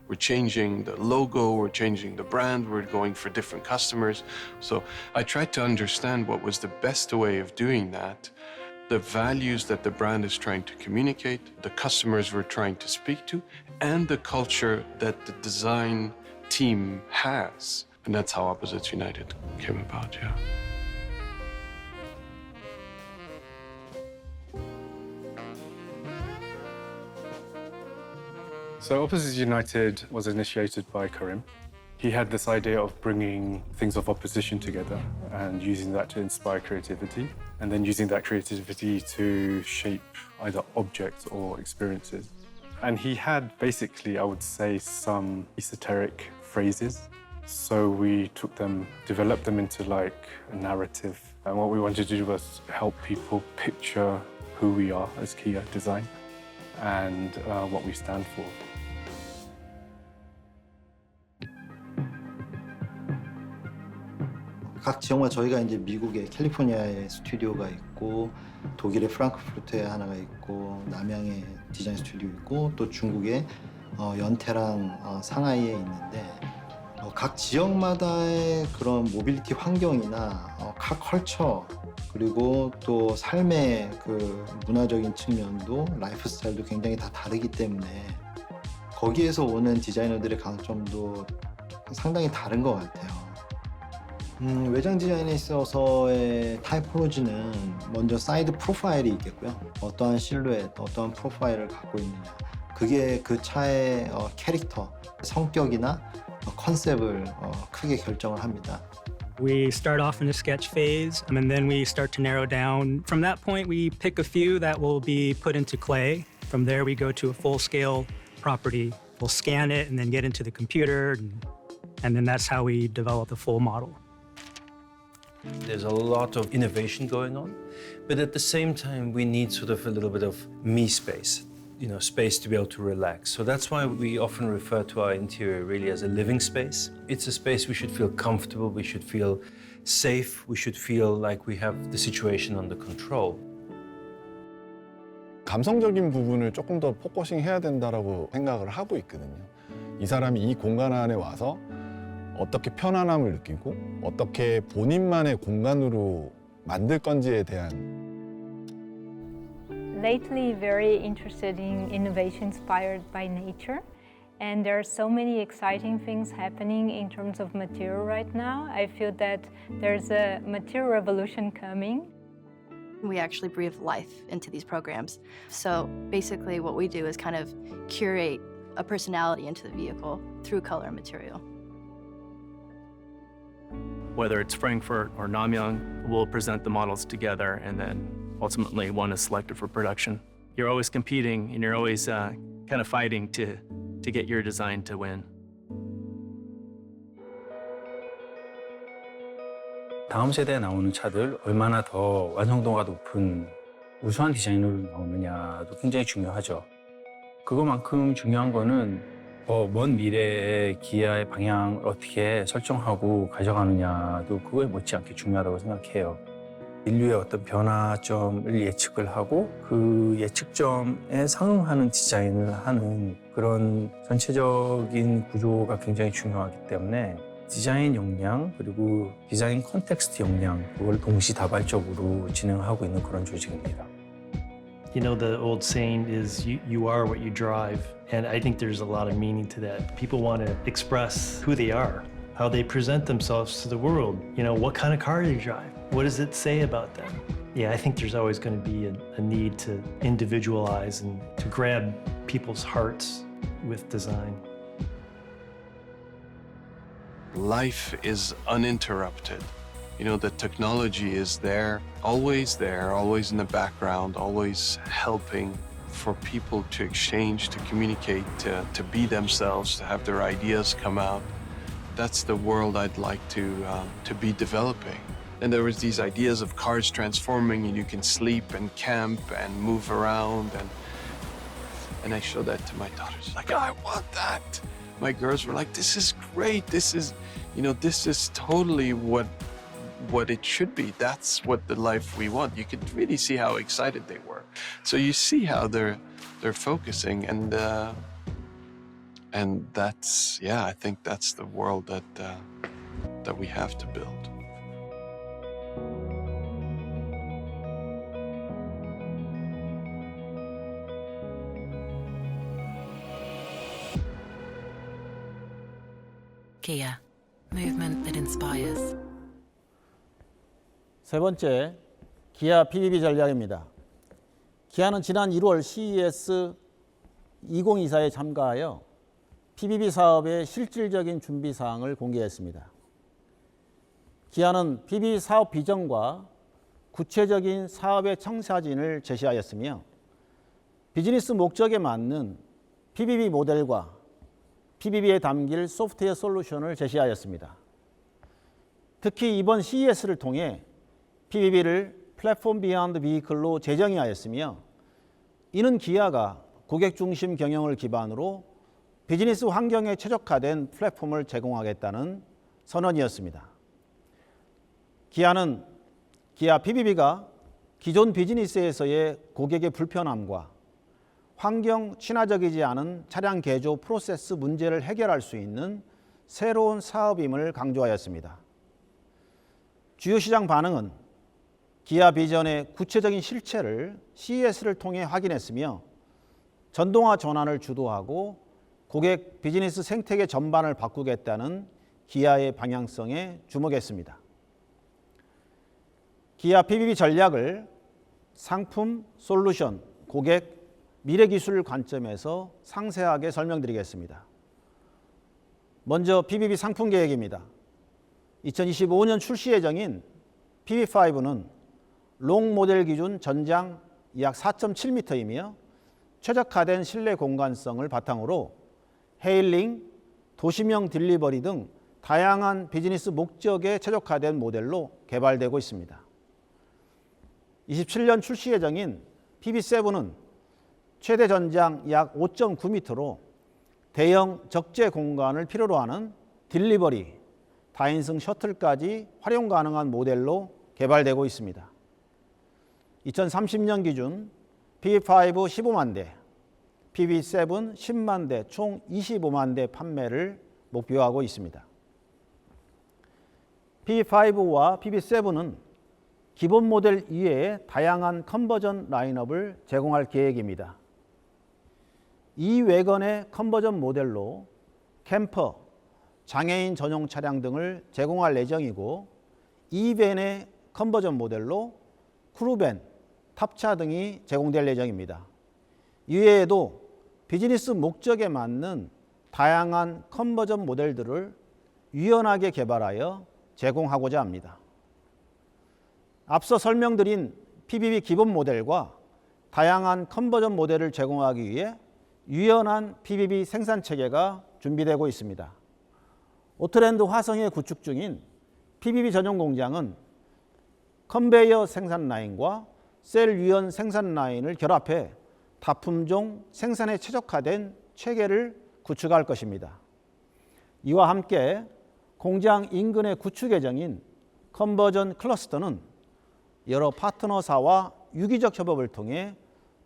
We're changing the logo, we're changing the brand, we're going for different customers. So I tried to understand what was the best way of doing that, the values that the brand is trying to communicate, the customers we're trying to speak to, and the culture that the design team has. And that's how Opposites United came about, yeah. So Opposites United was initiated by Karim. He had this idea of bringing things of opposition together and using that to inspire creativity, and then using that creativity to shape either objects or experiences. And he had basically, I would say, some esoteric phrases. So we took them, developed them into like a narrative. And what we wanted to do was help people picture who we are as Kia Design and what we stand for. 각 지역마다 저희가 이제 미국의 캘리포니아에 스튜디오가 있고 독일의 프랑크푸르트에 하나가 있고 남양의 디자인 스튜디오 있고 또 중국의 연태랑 상하이에 있는데 각 지역마다의 그런 모빌리티 환경이나 각 컬처 그리고 또 삶의 그 문화적인 측면도 라이프 스타일도 굉장히 다 다르기 때문에 거기에서 오는 디자이너들의 강점도 상당히 다른 것 같아요. 외장 디자인에 있어서의 타이포로지는 먼저 사이드 프로파일이 있겠고요. 어떠한 실루엣, 어떠한 프로파일을 갖고 있느냐. 그게 그 차의 캐릭터, 성격이나 컨셉을 크게 결정을 합니다. We start off in the sketch phase, and then we start to narrow down. From that point, we pick a few that will be put into clay. From there, we go to a full-scale property. We'll scan it and then get into the computer, and then that's how we develop the full model. There's a lot of innovation going on, but at the same time, we need sort of a little bit of me space, space to be able to relax. So that's why we often refer to our interior really as a living space. It's a space we should feel comfortable, we should feel safe, we should feel like we have the situation under control. 감성적인 부분을 조금 더 포커싱 해야 된다라고 생각을 하고 있거든요. 이 사람이 이 공간 안에 와서 어떻게 편안함을 느끼고 어떻게 본인만의 공간으로 만들 건지에 대한. Lately, very interested in innovation inspired by nature. And there are so many exciting things happening in terms of material right now. I feel that there's a material revolution coming. We actually breathe life into these programs. So basically what we do is kind of curate a personality into the vehicle through color and material. Whether it's Frankfurt or Namyang, we'll present the models together and then ultimately one is selected for production. You're always competing and you're always kind of fighting to get your design to win. 다음 세대에 나오는 차들 얼마나 더 완성도가 높은 우수한 디자인으로 나오느냐도 굉장히 중요하죠. 그거만큼 중요한 거는 먼 미래의 기아의 방향을 어떻게 설정하고 가져가느냐도 그거에 못지않게 중요하다고 생각해요. 인류의 어떤 변화점을 예측을 하고 그 예측점에 상응하는 디자인을 하는 그런 전체적인 구조가 굉장히 중요하기 때문에 디자인 역량 그리고 디자인 컨텍스트 역량 그걸 동시다발적으로 진행하고 있는 그런 조직입니다. You know, the old saying is you are what you drive. And I think there's a lot of meaning to that. People want to express who they are, how they present themselves to the world. You know, what kind of car they drive. What does it say about them? Yeah, I think there's always going to be a need to individualize and to grab people's hearts with design. Life is uninterrupted. You know, the technology is there, always in the background, always helping for people to exchange, to communicate, to be themselves, to have their ideas come out. That's the world I'd like to be developing. And there was these ideas of cars transforming and you can sleep and camp and move around and I showed that to my daughters. Like, I want that. My girls were like, this is great. This is totally what it should be. That's what the life we want. You could really see how excited they were. So you see how they're focusing and that's, yeah, I think that's the world that we have to build. Kia, movement that inspires. 세 번째, 기아 PBB 전략입니다. 기아는 지난 1월 CES 2024에 참가하여 PBB 사업의 실질적인 준비 사항을 공개했습니다. 기아는 PBB 사업 비전과 구체적인 사업의 청사진을 제시하였으며 비즈니스 목적에 맞는 PBB 모델과 PBB에 담길 소프트웨어 솔루션을 제시하였습니다. 특히 이번 CES를 통해 PBB를 플랫폼 비욘드 비클로 재정의하였으며 이는 기아가 고객 중심 경영을 기반으로 비즈니스 환경에 최적화된 플랫폼을 제공하겠다는 선언이었습니다. 기아는 기아 PBB가 기존 비즈니스에서의 고객의 불편함과 환경 친화적이지 않은 차량 개조 프로세스 문제를 해결할 수 있는 새로운 사업임을 강조하였습니다. 주요 시장 반응은 기아 비전의 구체적인 실체를 CES를 통해 확인했으며 전동화 전환을 주도하고 고객 비즈니스 생태계 전반을 바꾸겠다는 기아의 방향성에 주목했습니다. 기아 PBB 전략을 상품, 솔루션, 고객, 미래 기술 관점에서 상세하게 설명드리겠습니다. 먼저 PBB 상품 계획입니다. 2025년 출시 예정인 PB5는 롱 모델 기준 전장 약 4.7m이며 최적화된 실내 공간성을 바탕으로 헤일링, 도시명 딜리버리 등 다양한 비즈니스 목적에 최적화된 모델로 개발되고 있습니다. 27년 출시 예정인 PB7은 최대 전장 약 5.9m로 대형 적재 공간을 필요로 하는 딜리버리, 다인승 셔틀까지 활용 가능한 모델로 개발되고 있습니다. 2030년 기준 PB5 15만 대, PB7 10만 대, 총 25만 대 판매를 목표하고 있습니다. PB5와 PB7은 기본 모델 이외에 다양한 컨버전 라인업을 제공할 계획입니다. 이 외건의 컨버전 모델로 캠퍼, 장애인 전용 차량 등을 제공할 예정이고 이 밴의 컨버전 모델로 크루밴, 탑차 등이 제공될 예정입니다. 이외에도 비즈니스 목적에 맞는 다양한 컨버전 모델들을 유연하게 개발하여 제공하고자 합니다. 앞서 설명드린 PBB 기본 모델과 다양한 컨버전 모델을 제공하기 위해 유연한 PBB 생산 체계가 준비되고 있습니다. 오트랜드 화성에 구축 중인 PBB 전용 공장은 컨베이어 생산 라인과 셀 유연 생산 라인을 결합해 다품종 생산에 최적화된 체계를 구축할 것입니다. 이와 함께 공장 인근의 구축 예정인 컨버전 클러스터는 여러 파트너사와 유기적 협업을 통해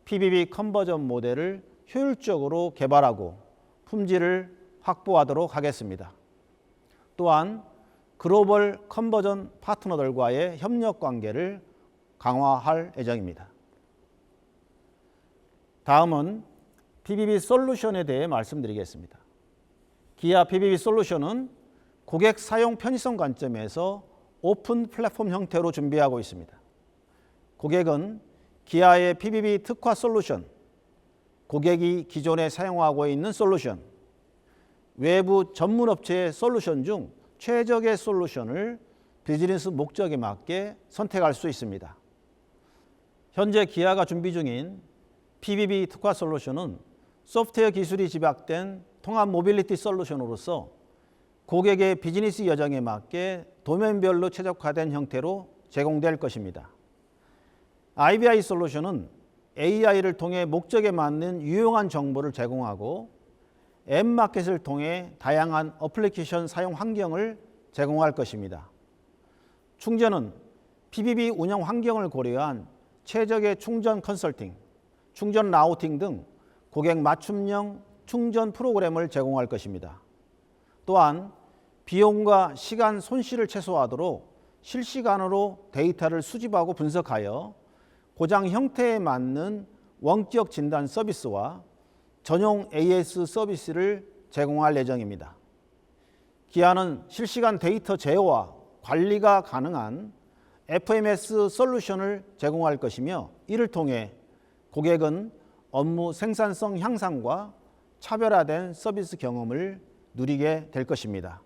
PBB 컨버전 모델을 효율적으로 개발하고 품질을 확보하도록 하겠습니다. 또한 글로벌 컨버전 파트너들과의 협력 관계를 강화할 예정입니다. 다음은 PBB 솔루션에 대해 말씀드리겠습니다. 기아 PBB 솔루션은 고객 사용 편의성 관점에서 오픈 플랫폼 형태로 준비하고 있습니다. 고객은 기아의 PBB 특화 솔루션, 고객이 기존에 사용하고 있는 솔루션, 외부 전문 업체의 솔루션 중 최적의 솔루션을 비즈니스 목적에 맞게 선택할 수 있습니다. 현재 기아가 준비 중인 PBB 특화 솔루션은 소프트웨어 기술이 집약된 통합 모빌리티 솔루션으로서 고객의 비즈니스 여정에 맞게 도면별로 최적화된 형태로 제공될 것입니다. IBI 솔루션은 AI를 통해 목적에 맞는 유용한 정보를 제공하고 앱마켓을 통해 다양한 어플리케이션 사용 환경을 제공할 것입니다. 충전은 PBB 운영 환경을 고려한 최적의 충전 컨설팅, 충전 라우팅 등 고객 맞춤형 충전 프로그램을 제공할 것입니다. 또한 비용과 시간 손실을 최소화하도록 실시간으로 데이터를 수집하고 분석하여 고장 형태에 맞는 원격 진단 서비스와 전용 AS 서비스를 제공할 예정입니다. 기아는 실시간 데이터 제어와 관리가 가능한 FMS 솔루션을 제공할 것이며 이를 통해 고객은 업무 생산성 향상과 차별화된 서비스 경험을 누리게 될 것입니다.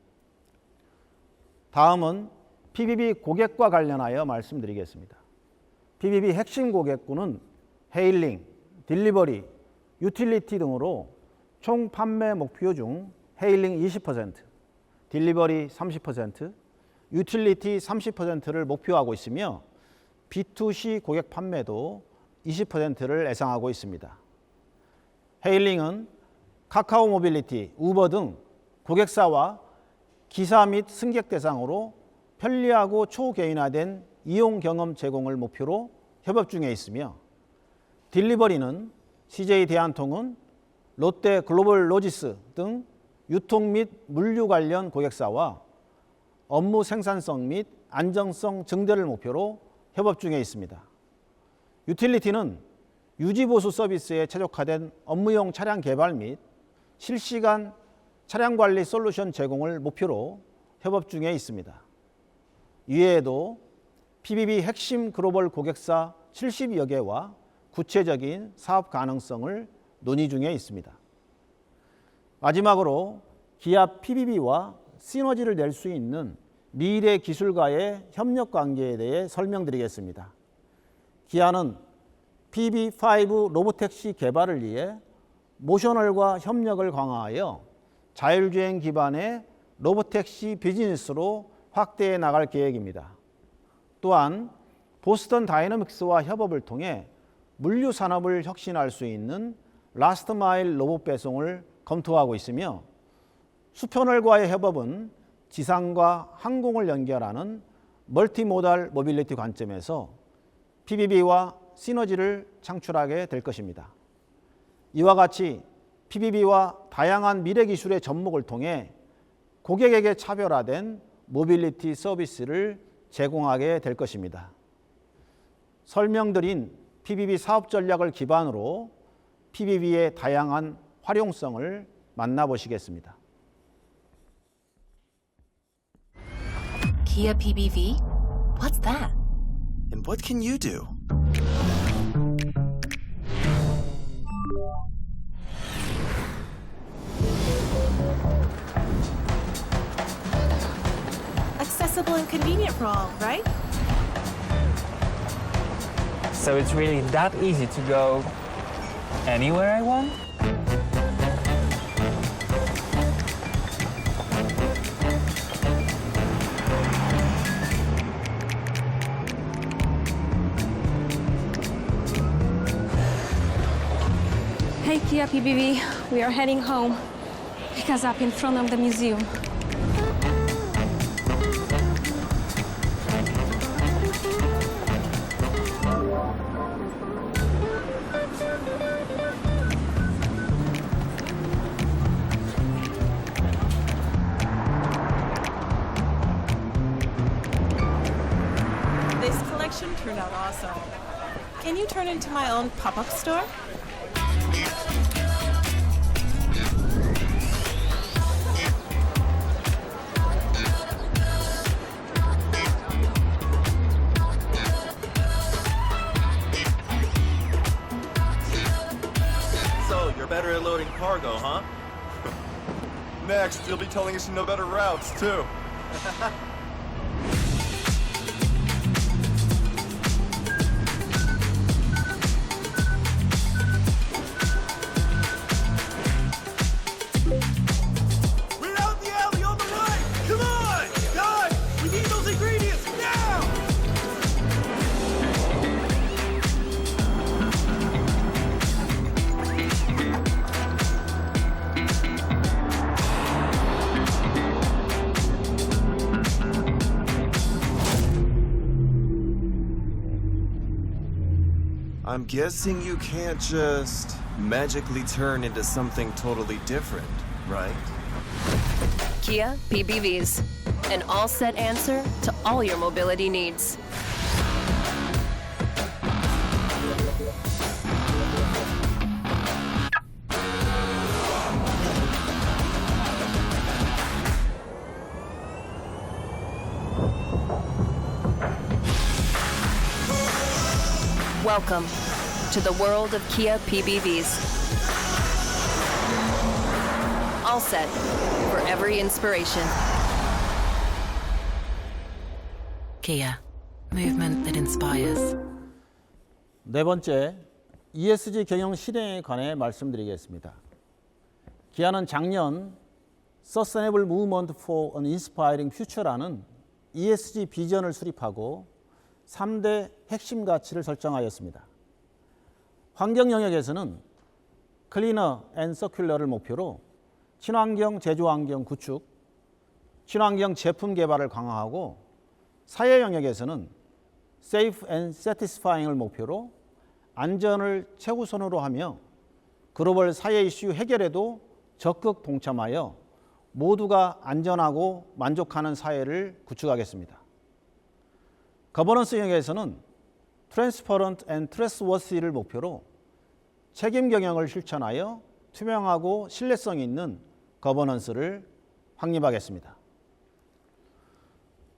다음은 PBB 고객과 관련하여 말씀드리겠습니다. PBB 핵심 고객군은 헤일링, 딜리버리, 유틸리티 등으로 총 판매 목표 중 헤일링 20%, 딜리버리 30%, 유틸리티 30%를 목표하고 있으며 B2C 고객 판매도 20%를 예상하고 있습니다. 헤일링은 카카오 모빌리티, 우버 등 고객사와 기사 및 승객 대상으로 편리하고 초개인화된 이용 경험 제공을 목표로 협업 중에 있으며 딜리버리는 CJ 대한통운, 롯데 글로벌 로지스 등 유통 및 물류 관련 고객사와 업무 생산성 및 안정성 증대를 목표로 협업 중에 있습니다. 유틸리티는 유지보수 서비스에 최적화된 업무용 차량 개발 및 실시간 차량 관리 솔루션 제공을 목표로 협업 중에 있습니다. 이외에도 PBB 핵심 글로벌 고객사 70여 개와 구체적인 사업 가능성을 논의 중에 있습니다. 마지막으로 기아 PBB와 시너지를 낼 수 있는 미래 기술과의 협력 관계에 대해 설명드리겠습니다. 기아는 PB5 로보택시 개발을 위해 모셔널과 협력을 강화하여 자율주행 기반의 로보택시 비즈니스로 확대해 나갈 계획입니다. 또한 보스턴 다이너믹스와 협업을 통해 물류 산업을 혁신할 수 있는 라스트 마일 로봇 배송을 검토하고 있으며 수표널과의 협업은 지상과 항공을 연결하는 멀티모달 모빌리티 관점에서 PBB와 시너지를 창출하게 될 것입니다. 이와 같이 PBB와 다양한 미래 기술의 접목을 통해 고객에게 차별화된 모빌리티 서비스를 제공하게 될 것입니다. 설명드린 PBB 사업 전략을 기반으로 PBB의 다양한 활용성을 만나보시겠습니다. Kia PBV? What's that? And what can you do? Accessible and convenient for all, right? So it's really that easy to go anywhere I want? Hey, Kia PBV, we are heading home. Pick us up in front of the museum. This collection turned out awesome. Can you turn into my own pop-up store? So, you're better at loading cargo, huh? Next, you'll be telling us you know better routes, too. We're out in the alley on the right! Come on! Guys, we need those ingredients now! I'm guessing you can't just magically turn into something totally different, right? Kia PBVs, an all-set answer to all your mobility needs. Welcome to the world of Kia PBVs. All set for every inspiration. Kia, movement that inspires. 네 번째, ESG 경영 실행에 관해 말씀드리겠습니다. 기아는 작년 Sustainable Movement for an Inspiring Future라는 ESG 비전을 수립하고 3대 핵심 가치를 설정하였습니다. 환경 영역에서는 클리너 앤 서큘러를 목표로 친환경 제조 환경 구축, 친환경 제품 개발을 강화하고 사회 영역에서는 Safe and Satisfying을 목표로 안전을 최우선으로 하며 글로벌 사회 이슈 해결에도 적극 동참하여 모두가 안전하고 만족하는 사회를 구축하겠습니다. 거버넌스 영역에서는 Transparent and Trustworthy를 목표로 책임 경영을 실천하여 투명하고 신뢰성 있는 거버넌스를 확립하겠습니다.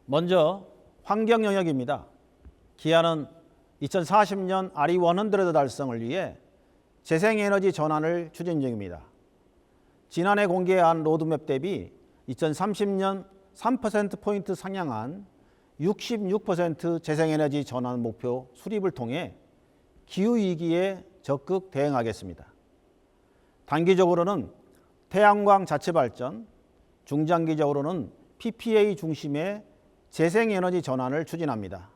먼저 환경 영역입니다. 기아는 2040년 RE100 달성을 위해 재생에너지 전환을 추진 중입니다. 지난해 공개한 로드맵 대비 2030년 3%포인트 상향한 66% 재생에너지 전환 목표 수립을 통해 기후위기에 적극 대응하겠습니다. 단기적으로는 태양광 자체 발전, 중장기적으로는 PPA 중심의 재생에너지 전환을 추진합니다.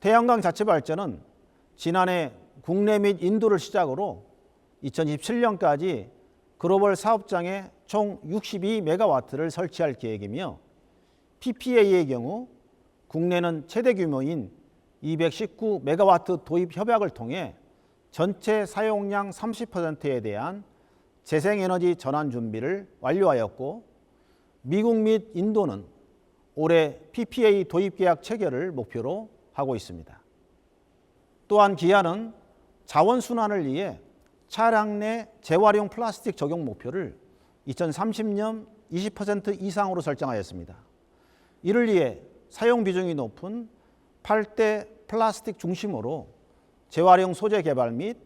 태양광 자체 발전은 지난해 국내 및 인도를 시작으로 2027년까지 글로벌 사업장에 총 62메가와트를 설치할 계획이며 PPA의 경우 국내는 최대 규모인 219메가와트 도입 협약을 통해 전체 사용량 30%에 대한 재생에너지 전환 준비를 완료하였고 미국 및 인도는 올해 PPA 도입 계약 체결을 목표로 하고 있습니다. 또한 기아는 자원순환을 위해 차량 내 재활용 플라스틱 적용 목표를 2030년 20% 이상으로 설정하였습니다. 이를 위해 사용 비중이 높은 8대 플라스틱 중심으로 재활용 소재 개발 및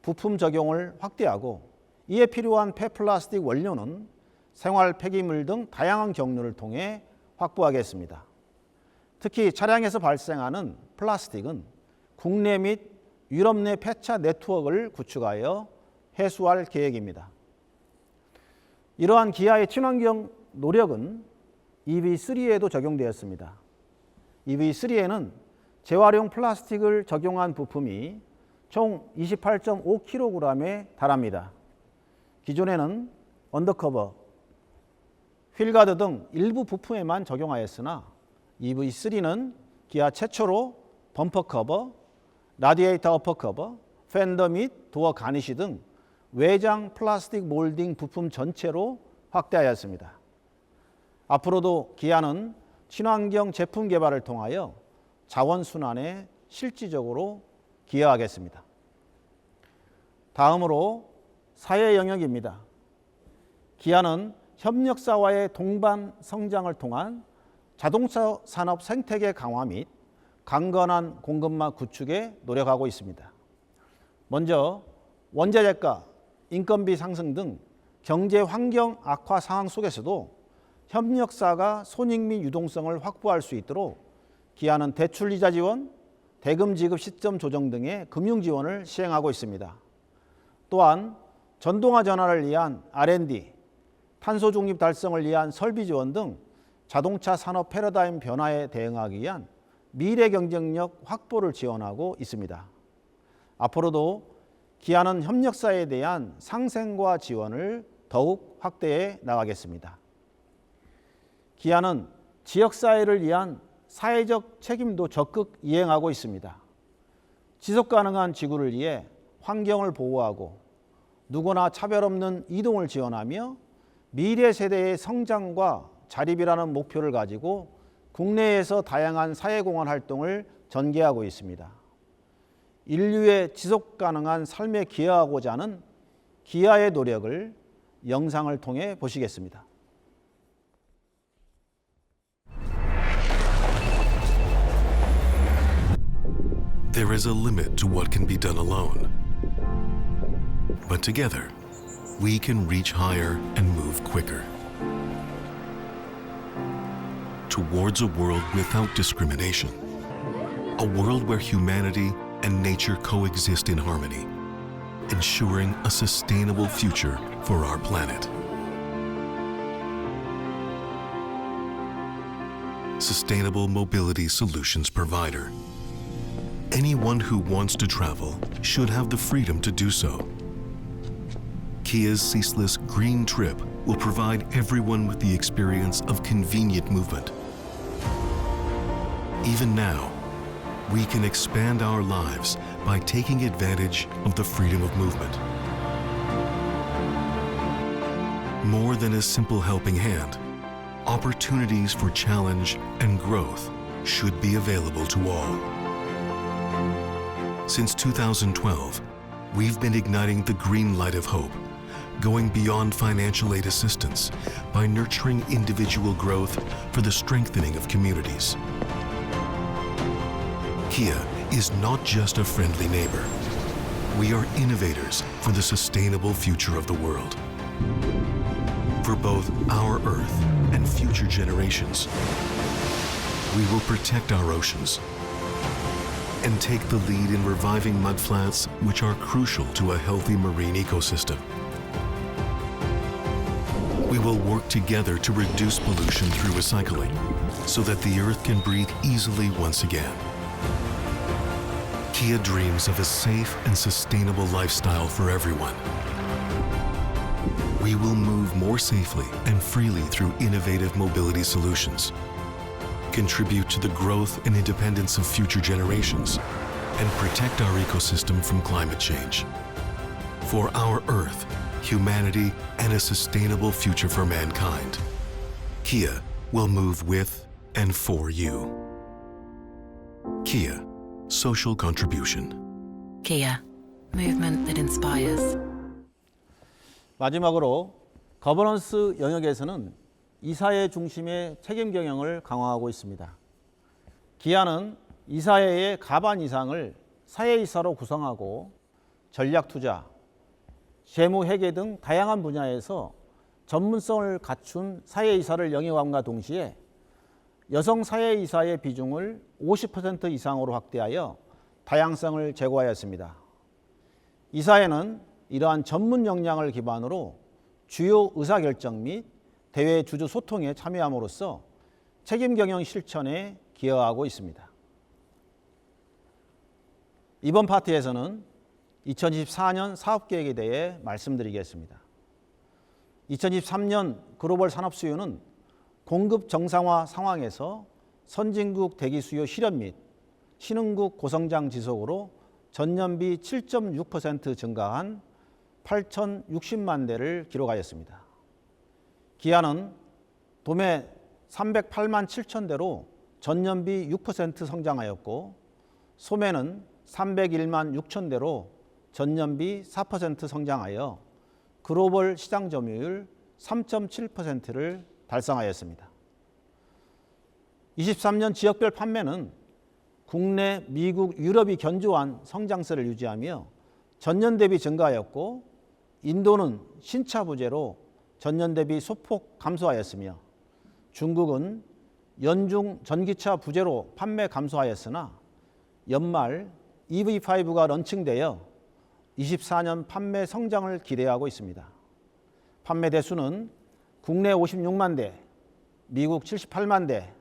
부품 적용을 확대하고 이에 필요한 폐플라스틱 원료는 생활 폐기물 등 다양한 경로를 통해 확보하겠습니다. 특히 차량에서 발생하는 플라스틱은 국내 및 유럽 내 폐차 네트워크를 구축하여 해소할 계획입니다. 이러한 기아의 친환경 노력은 EV3에도 적용되었습니다. EV3에는 재활용 플라스틱을 적용한 부품이 총 28.5kg에 달합니다. 기존에는 언더커버, 휠가드 등 일부 부품에만 적용하였으나 EV3는 기아 최초로 범퍼 커버, 라디에이터 어퍼 커버, 팬더 및 도어 가니시 등 외장 플라스틱 몰딩 부품 전체로 확대하였습니다. 앞으로도 기아는 친환경 제품 개발을 통하여 자원순환에 실질적으로 기여하겠습니다. 다음으로 사회 영역입니다. 기아는 협력사와의 동반 성장을 통한 자동차 산업 생태계 강화 및 강건한 공급망 구축에 노력하고 있습니다. 먼저 원자재가, 인건비 상승 등 경제 환경 악화 상황 속에서도 협력사가 손익 및 유동성을 확보할 수 있도록 기아는 대출 이자 지원, 대금 지급 시점 조정 등의 금융 지원을 시행하고 있습니다. 또한 전동화 전환을 위한 R&D, 탄소 중립 달성을 위한 설비 지원 등 자동차 산업 패러다임 변화에 대응하기 위한 미래 경쟁력 확보를 지원하고 있습니다. 앞으로도 기아는 협력사에 대한 상생과 지원을 더욱 확대해 나가겠습니다. 기아는 지역사회를 위한 사회적 책임도 적극 이행하고 있습니다. 지속가능한 지구를 위해 환경을 보호하고 누구나 차별 없는 이동을 지원하며 미래 세대의 성장과 자립이라는 목표를 가지고 국내에서 다양한 사회공헌 활동을 전개하고 있습니다. 인류의 지속가능한 삶에 기여하고자 하는 기아의 노력을 영상을 통해 보시겠습니다. There is a limit to what can be done alone. But together, we can reach higher and move quicker. Towards a world without discrimination. A world where humanity and nature coexist in harmony, ensuring a sustainable future for our planet. Sustainable Mobility Solutions Provider. Anyone who wants to travel should have the freedom to do so. Kia's ceaseless green trip will provide everyone with the experience of convenient movement. Even now, we can expand our lives by taking advantage of the freedom of movement. More than a simple helping hand, opportunities for challenge and growth should be available to all. Since 2012, we've been igniting the green light of hope, going beyond financial aid assistance by nurturing individual growth for the strengthening of communities. Kia is not just a friendly neighbor. We are innovators for the sustainable future of the world. For both our Earth and future generations, we will protect our oceans and take the lead in reviving mudflats, which are crucial to a healthy marine ecosystem. We will work together to reduce pollution through recycling so that the Earth can breathe easily once again. Kia dreams of a safe and sustainable lifestyle for everyone. We will move more safely and freely through innovative mobility solutions, contribute to the growth and independence of future generations, and protect our ecosystem from climate change. For our Earth, humanity, and a sustainable future for mankind, Kia will move with and for you. Kia, social contribution. Kia, movement that inspires. 마지막으로 거버넌스 영역에서는 이사회 중심의 책임 경영을 강화하고 있습니다. 기아는 이사회의 가반 이상을 사회이사로 구성하고 전략 투자, 재무 회계 등 다양한 분야에서 전문성을 갖춘 사회이사를 영위함과 동시에 여성 사회이사의 비중을 50% 이상으로 확대하여 다양성을 제고하였습니다. 이사회는 이러한 전문 역량을 기반으로 주요 의사결정 및 대외 주주 소통에 참여함으로써 책임 경영 실천에 기여하고 있습니다. 이번 파트에서는 2024년 사업계획에 대해 말씀드리겠습니다. 2023년 글로벌 산업 수요는 공급 정상화 상황에서 선진국 대기 수요 실현 및 신흥국 고성장 지속으로 전년비 7.6% 증가한 8,060만 대를 기록하였습니다. 기아는 도매 308만 7천 대로 전년비 6% 성장하였고 소매는 301만 6천 대로 전년비 4% 성장하여 글로벌 시장 점유율 3.7%를 달성하였습니다. 23년 지역별 판매는 국내, 미국, 유럽이 견조한 성장세를 유지하며 전년 대비 증가하였고 인도는 신차 부재로 전년 대비 소폭 감소하였으며 중국은 연중 전기차 부재로 판매 감소하였으나 연말 EV5가 런칭되어 24년 판매 성장을 기대하고 있습니다. 판매 대수는 국내 56만 대, 미국 78만 대,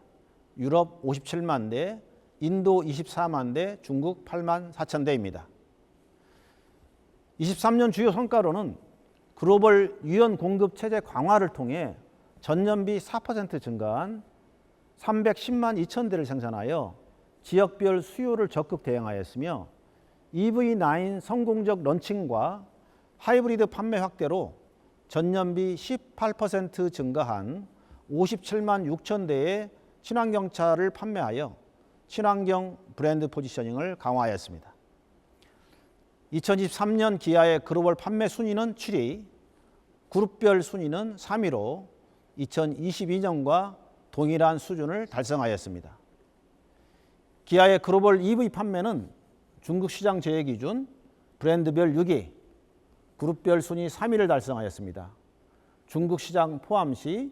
유럽 57만 대, 인도 24만 대, 중국 8만 4천 대입니다. 23년 주요 성과로는 글로벌 유연 공급 체제 강화를 통해 전년비 4% 증가한 310만 2천 대를 생산하여 지역별 수요를 적극 대응하였으며 EV9 성공적 런칭과 하이브리드 판매 확대로 전년비 18% 증가한 57만 6천 대의 친환경차를 판매하여 친환경 브랜드 포지셔닝을 강화하였습니다. 2023년 기아의 글로벌 판매 순위는 7위, 그룹별 순위는 3위로 2022년과 동일한 수준을 달성하였습니다. 기아의 글로벌 EV 판매는 중국 시장 제외 기준 브랜드별 6위, 그룹별 순위 3위를 달성하였습니다. 중국 시장 포함 시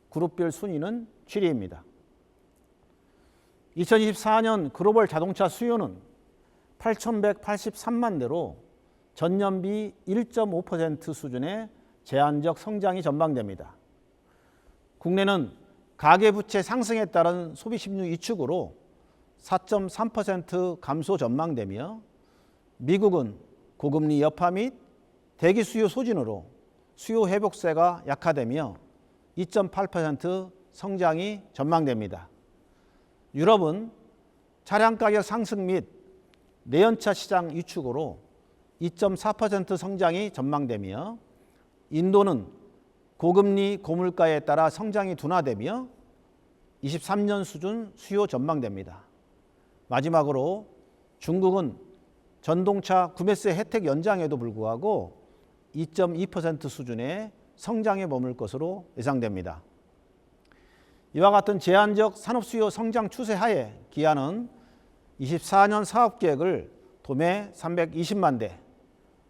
그룹별 순위는 7위입니다. 2024년 글로벌 자동차 수요는 8,183만 대로 전년비 1.5% 수준의 제한적 성장이 전망됩니다. 국내는 가계부채 상승에 따른 소비 심리 위축으로 4.3% 감소 전망되며 미국은 고금리 여파 및 대기 수요 소진으로 수요 회복세가 약화되며 2.8% 성장이 전망됩니다. 유럽은 차량 가격 상승 및 내연차 시장 위축으로 2.4% 성장이 전망되며 인도는 고금리 고물가에 따라 성장이 둔화되며 23년 수준 수요 전망됩니다. 마지막으로 중국은 전동차 구매세 혜택 연장에도 불구하고 2.2% 수준의 성장에 머물 것으로 예상됩니다. 이와 같은 제한적 산업 수요 성장 추세 하에 기아는 24년 사업 계획을 도매 320만 대,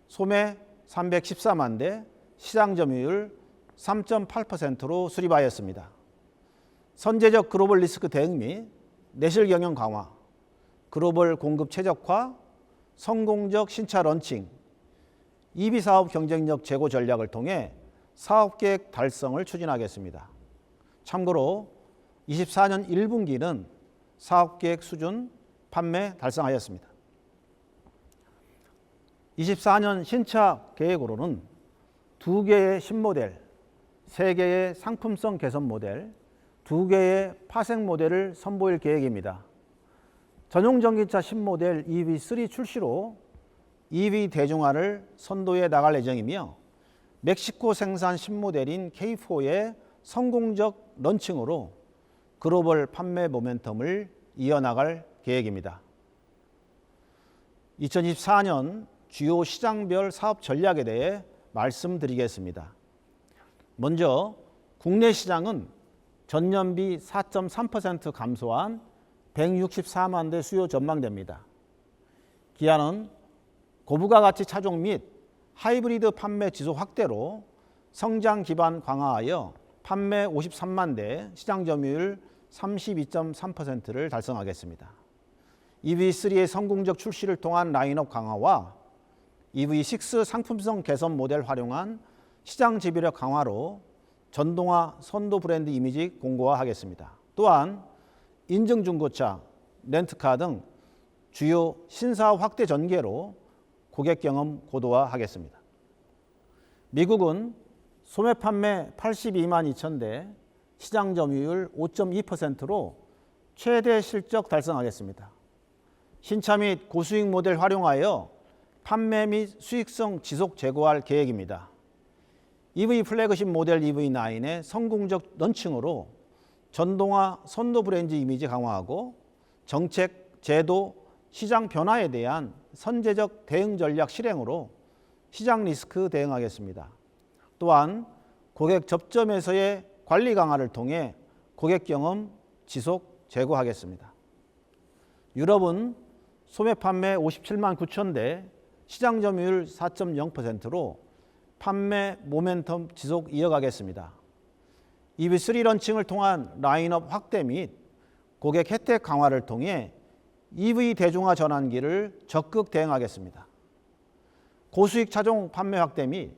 소매 314만 대, 시장 점유율 3.8%로 수립하였습니다. 선제적 글로벌 리스크 대응 및 내실 경영 강화, 글로벌 공급 최적화, 성공적 신차 런칭, EV 사업 경쟁력 제고 전략을 통해 사업 계획 달성을 추진하겠습니다. 참고로 24년 1분기는 사업 계획 수준 판매 달성하였습니다. 24년 신차 계획으로는 2개의 신모델, 3개의 상품성 개선 모델, 2개의 파생 모델을 선보일 계획입니다. 전용 전기차 신모델 EV3 출시로 EV 대중화를 선도해 나갈 예정이며 멕시코 생산 신모델인 K4의 성공적 런칭으로 글로벌 판매 모멘텀을 이어나갈 계획입니다. 2024년 주요 시장별 사업 전략에 대해 말씀드리겠습니다. 먼저 국내 시장은 전년비 4.3% 감소한 164만 대 수요 전망됩니다. 기아는 고부가 가치 차종 및 하이브리드 판매 지속 확대로 성장 기반 강화하여 판매 53만 대, 시장 점유율 32.3%를 달성하겠습니다. EV3의 성공적 출시를 통한 라인업 강화와 EV6 상품성 개선 모델 활용한 시장 지배력 강화로 전동화 선도 브랜드 이미지 공고화하겠습니다. 또한 인증 중고차, 렌트카 등 주요 신사업 확대 전개로 고객 경험 고도화하겠습니다. 미국은 소매 판매 82만 2천 대, 시장 점유율 5.2%로 최대 실적 달성하겠습니다. 신차 및 고수익 모델 활용하여 판매 및 수익성 지속 제고할 계획입니다. EV 플래그십 모델 EV9의 성공적 런칭으로 전동화 선도 브랜드 이미지 강화하고 정책, 제도, 시장 변화에 대한 선제적 대응 전략 실행으로 시장 리스크 대응하겠습니다. 또한 고객 접점에서의 관리 강화를 통해 고객 경험 지속 제고하겠습니다. 유럽은 소매 판매 57만 9천 대, 시장 점유율 4.0%로 판매 모멘텀 지속 이어가겠습니다. EV3 런칭을 통한 라인업 확대 및 고객 혜택 강화를 통해 EV 대중화 전환기를 적극 대응하겠습니다. 고수익 차종 판매 확대 및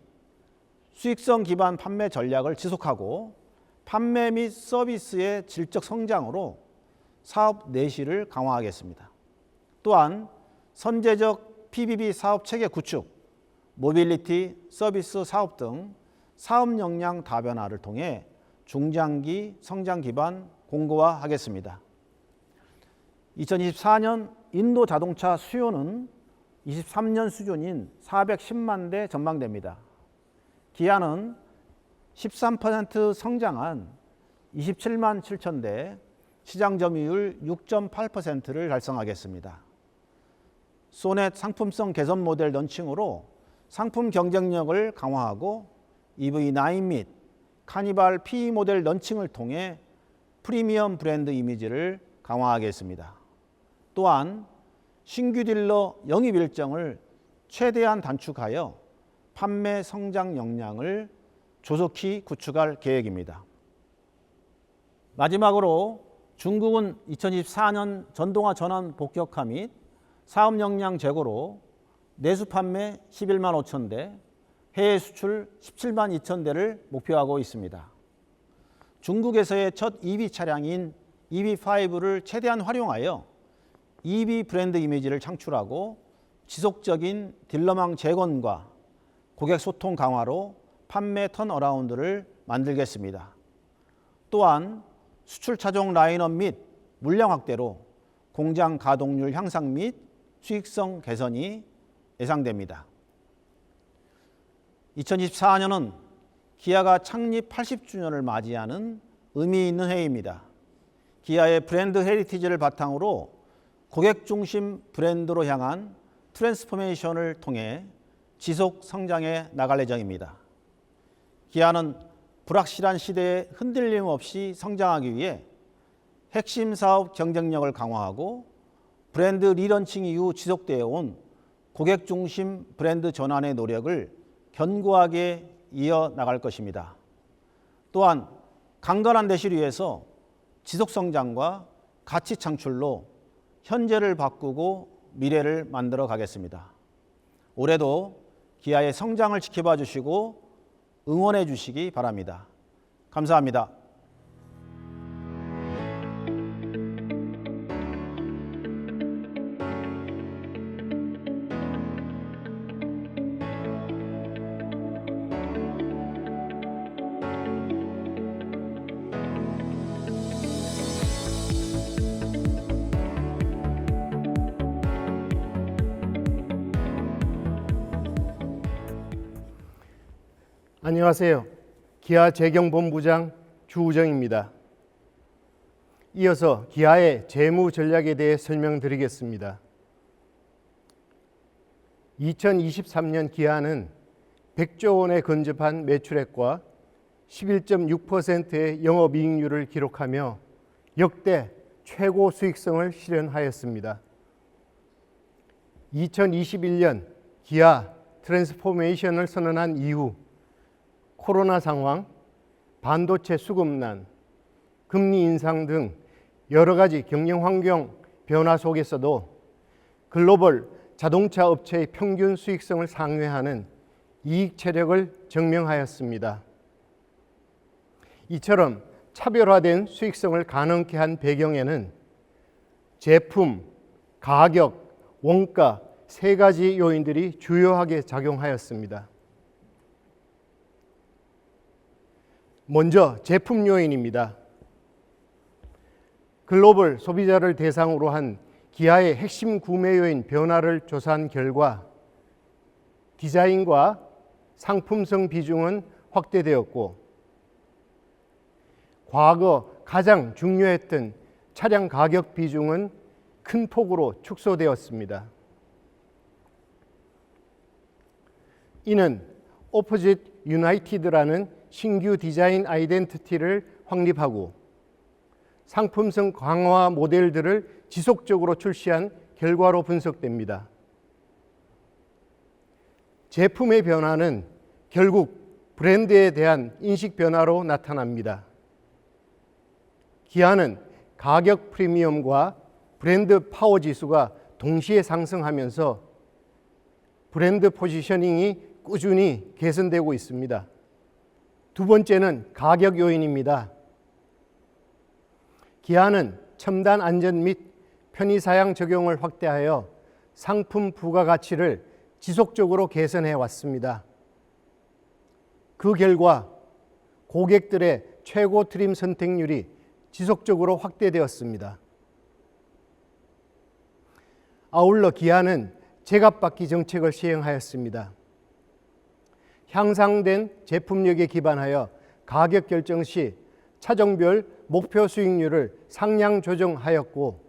수익성 기반 판매 전략을 지속하고 판매 및 서비스의 질적 성장으로 사업 내실을 강화하겠습니다. 또한 선제적 PBB 사업 체계 구축, 모빌리티, 서비스 사업 등 사업 역량 다변화를 통해 중장기 성장 기반 공고화하겠습니다. 2024년 인도 자동차 수요는 23년 수준인 410만 대 전망됩니다. 기아는 13% 성장한 27만 7천 대, 시장 점유율 6.8%를 달성하겠습니다. 소넷 상품성 개선 모델 런칭으로 상품 경쟁력을 강화하고 EV9 및 카니발 PE 모델 런칭을 통해 프리미엄 브랜드 이미지를 강화하겠습니다. 또한 신규 딜러 영입 일정을 최대한 단축하여 판매 성장 역량을 조속히 구축할 계획입니다. 마지막으로 중국은 2024년 전동화 전환 본격화 및 사업 역량 제고로 내수 판매 11만 5천 대, 해외 수출 17만 2천 대를 목표하고 있습니다. 중국에서의 첫 EV 차량인 EV5를 최대한 활용하여 EV 브랜드 이미지를 창출하고 지속적인 딜러망 재건과 고객 소통 강화로 판매 턴어라운드를 만들겠습니다. 또한 수출 차종 라인업 및 물량 확대로 공장 가동률 향상 및 수익성 개선이 예상됩니다. 2024년은 기아가 창립 80주년을 맞이하는 의미 있는 해입니다. 기아의 브랜드 헤리티지를 바탕으로 고객 중심 브랜드로 향한 트랜스포메이션을 통해 지속 성장해 나갈 예정입니다. 기아는 불확실한 시대에 흔들림 없이 성장하기 위해 핵심 사업 경쟁력을 강화하고 브랜드 리런칭 이후 지속되어 온 고객 중심 브랜드 전환의 노력을 견고하게 이어나갈 것입니다. 또한 강건한 대시를 위해서 지속 성장과 가치 창출로 현재를 바꾸고 미래를 만들어 가겠습니다. 올해도 기아의 성장을 지켜봐 주시고 응원해 주시기 바랍니다. 감사합니다. 안녕하세요. 기아 재경본부장 주우정입니다. 이어서 기아의 재무 전략에 대해 설명드리겠습니다. 2023년 기아는 100조 원에 근접한 매출액과 11.6%의 영업이익률을 기록하며 역대 최고 수익성을 실현하였습니다. 2021년 기아 트랜스포메이션을 선언한 이후 코로나 상황, 반도체 수급난, 금리 인상 등 여러 가지 경영 환경 변화 속에서도 글로벌 자동차 업체의 평균 수익성을 상회하는 이익 체력을 증명하였습니다. 이처럼 차별화된 수익성을 가능케 한 배경에는 제품, 가격, 원가 세 가지 요인들이 주요하게 작용하였습니다. 먼저 제품 요인입니다. 글로벌 소비자를 대상으로 한 기아의 핵심 구매 요인 변화를 조사한 결과 디자인과 상품성 비중은 확대되었고 과거 가장 중요했던 차량 가격 비중은 큰 폭으로 축소되었습니다. 이는 오포짓 유나이티드라는 신규 디자인 아이덴티티를 확립하고 상품성 강화 모델들을 지속적으로 출시한 결과로 분석됩니다. 제품의 변화는 결국 브랜드에 대한 인식 변화로 나타납니다. 기아는 가격 프리미엄과 브랜드 파워 지수가 동시에 상승하면서 브랜드 포지셔닝이 꾸준히 개선되고 있습니다. 두 번째는 가격 요인입니다. 기아는 첨단 안전 및 편의사양 적용을 확대하여 상품 부가가치를 지속적으로 개선해 왔습니다. 그 결과 고객들의 최고 트림 선택률이 지속적으로 확대되었습니다. 아울러 기아는 제값받기 정책을 시행하였습니다. 향상된 제품력에 기반하여 가격 결정 시 차종별 목표 수익률을 상향 조정하였고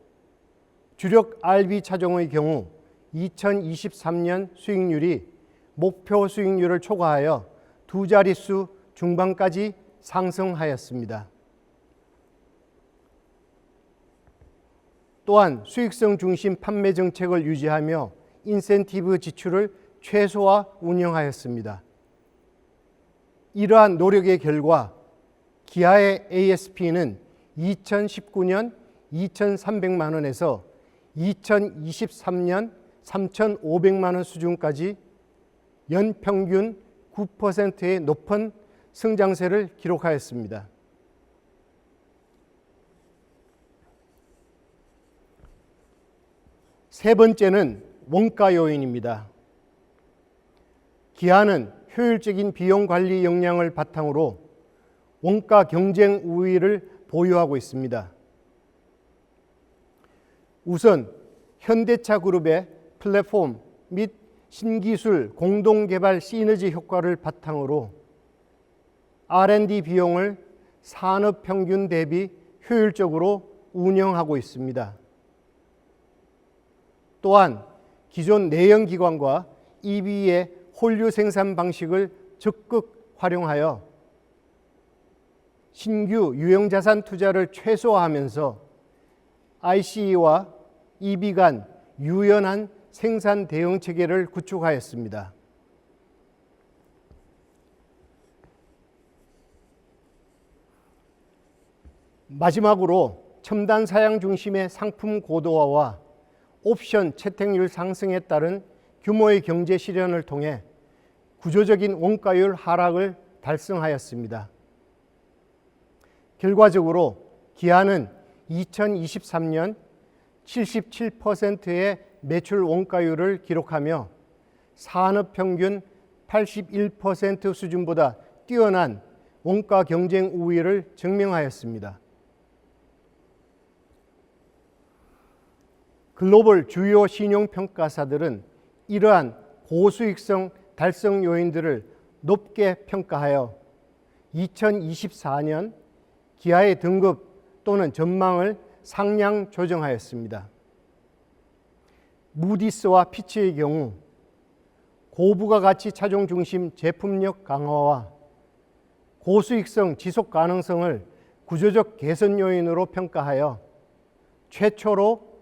주력 RV 차종의 경우 2023년 수익률이 목표 수익률을 초과하여 두 자릿수 중반까지 상승하였습니다. 또한 수익성 중심 판매 정책을 유지하며 인센티브 지출을 최소화 운영하였습니다. 이러한 노력의 결과 기아의 ASP는 2019년 2,300만 원에서 2023년 3,500만 원 수준까지 연평균 9%의 높은 성장세를 기록하였습니다. 세 번째는 원가 요인입니다. 기아는 효율적인 비용 관리 역량을 바탕으로 원가 경쟁 우위를 보유하고 있습니다. 우선 현대차 그룹의 플랫폼 및 신기술 공동개발 시너지 효과를 바탕으로 R&D 비용을 산업 평균 대비 효율적으로 운영하고 있습니다. 또한 기존 내연기관과 EV의 홀류 생산 방식을 적극 활용하여 신규 유형자산 투자를 최소화하면서 ICE와 EV 간 유연한 생산 대응 체계를 구축하였습니다. 마지막으로 첨단 사양 중심의 상품 고도화와 옵션 채택률 상승에 따른 규모의 경제 실현을 통해 구조적인 원가율 하락을 달성하였습니다. 결과적으로 기아는 2023년 77%의 매출 원가율을 기록하며 산업 평균 81% 수준보다 뛰어난 원가 경쟁 우위를 증명하였습니다. 글로벌 주요 신용평가사들은 이러한 고수익성 달성 요인들을 높게 평가하여 2024년 기아의 등급 또는 전망을 상향 조정하였습니다. 무디스와 피치의 경우 고부가가치 차종 중심 제품력 강화와 고수익성 지속 가능성을 구조적 개선 요인으로 평가하여 최초로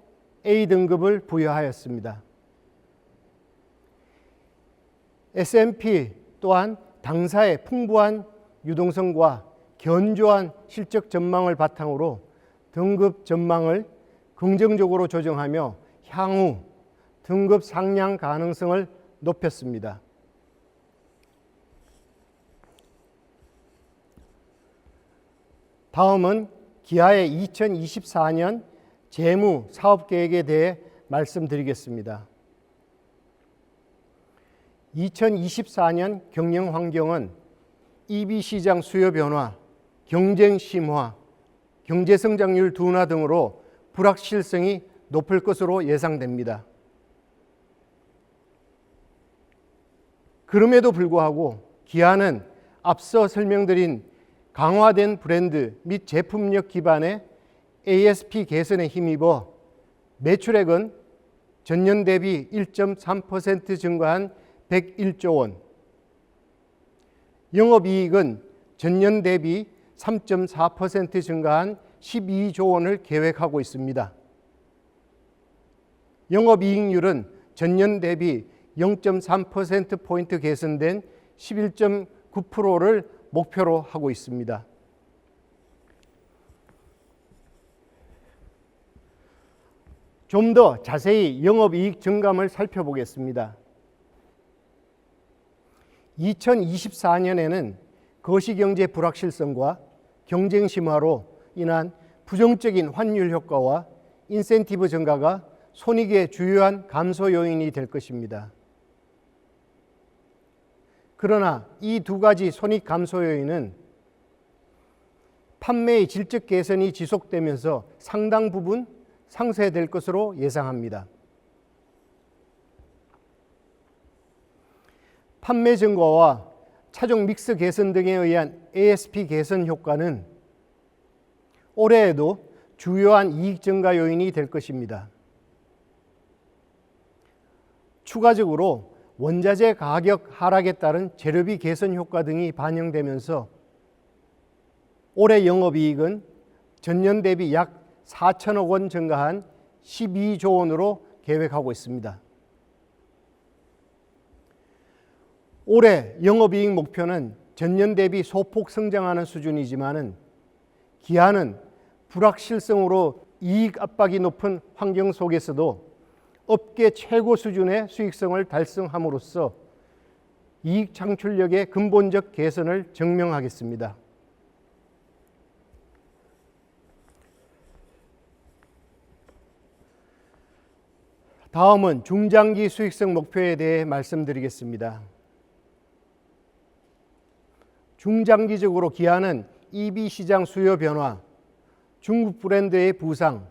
A등급을 부여하였습니다. S&P 또한 당사의 풍부한 유동성과 견조한 실적 전망을 바탕으로 등급 전망을 긍정적으로 조정하며 향후 등급 상향 가능성을 높였습니다. 다음은 기아의 2024년 재무 사업 계획에 대해 말씀드리겠습니다. 2024년 경영 환경은 EV 시장 수요 변화, 경쟁 심화, 경제 성장률 둔화 등으로 불확실성이 높을 것으로 예상됩니다. 그럼에도 불구하고 기아는 앞서 설명드린 강화된 브랜드 및 제품력 기반의 ASP 개선에 힘입어 매출액은 전년 대비 1.3% 증가한 101조 원, 영업이익은 전년 대비 3.4% 증가한 12조 원을 계획하고 있습니다. 영업이익률은 전년 대비 0.3%포인트 개선된 11.9%를 목표로 하고 있습니다. 좀 더 자세히 영업이익 증감을 살펴보겠습니다. 2024년에는 거시경제 불확실성과 경쟁 심화로 인한 부정적인 환율 효과와 인센티브 증가가 손익의 주요한 감소 요인이 될 것입니다. 그러나 이 두 가지 손익 감소 요인은 판매의 질적 개선이 지속되면서 상당 부분 상쇄될 것으로 예상합니다. 판매 증가와 차종 믹스 개선 등에 의한 ASP 개선 효과는 올해에도 주요한 이익 증가 요인이 될 것입니다. 추가적으로 원자재 가격 하락에 따른 재료비 개선 효과 등이 반영되면서 올해 영업이익은 전년 대비 약 4천억 원 증가한 12조 원으로 계획하고 있습니다. 올해 영업이익 목표는 전년 대비 소폭 성장하는 수준이지만 기아는 불확실성으로 이익 압박이 높은 환경 속에서도 업계 최고 수준의 수익성을 달성함으로써 이익 창출력의 근본적 개선을 증명하겠습니다. 다음은 중장기 수익성 목표에 대해 말씀드리겠습니다. 중장기적으로 기아는 EV 시장 수요 변화, 중국 브랜드의 부상,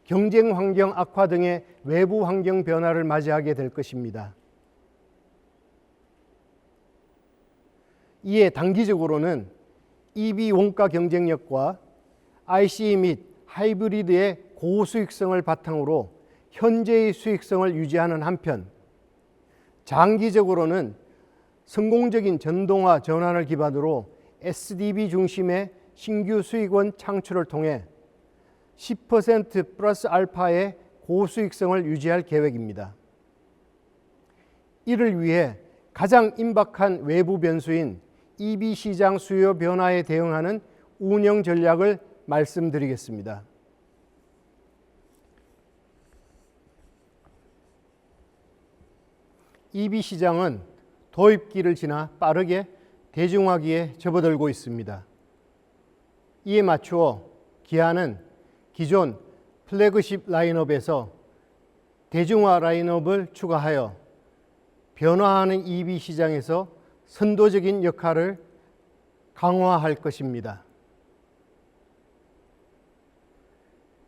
경쟁 환경 악화 등의 외부 환경 변화를 맞이하게 될 것입니다. 이에 단기적으로는 EV 원가 경쟁력과 ICE 및 하이브리드의 고수익성을 바탕으로 현재의 수익성을 유지하는 한편, 장기적으로는 성공적인 전동화 전환을 기반으로 SDV 중심의 신규 수익원 창출을 통해 10% 플러스 알파의 고수익성을 유지할 계획입니다. 이를 위해 가장 임박한 외부 변수인 EV 시장 수요 변화에 대응하는 운영 전략을 말씀드리겠습니다. EV 시장은 도입기를 지나 빠르게 대중화기에 접어들고 있습니다. 이에 맞추어 기아는 기존 플래그십 라인업에서 대중화 라인업을 추가하여 변화하는 EV 시장에서 선도적인 역할을 강화할 것입니다.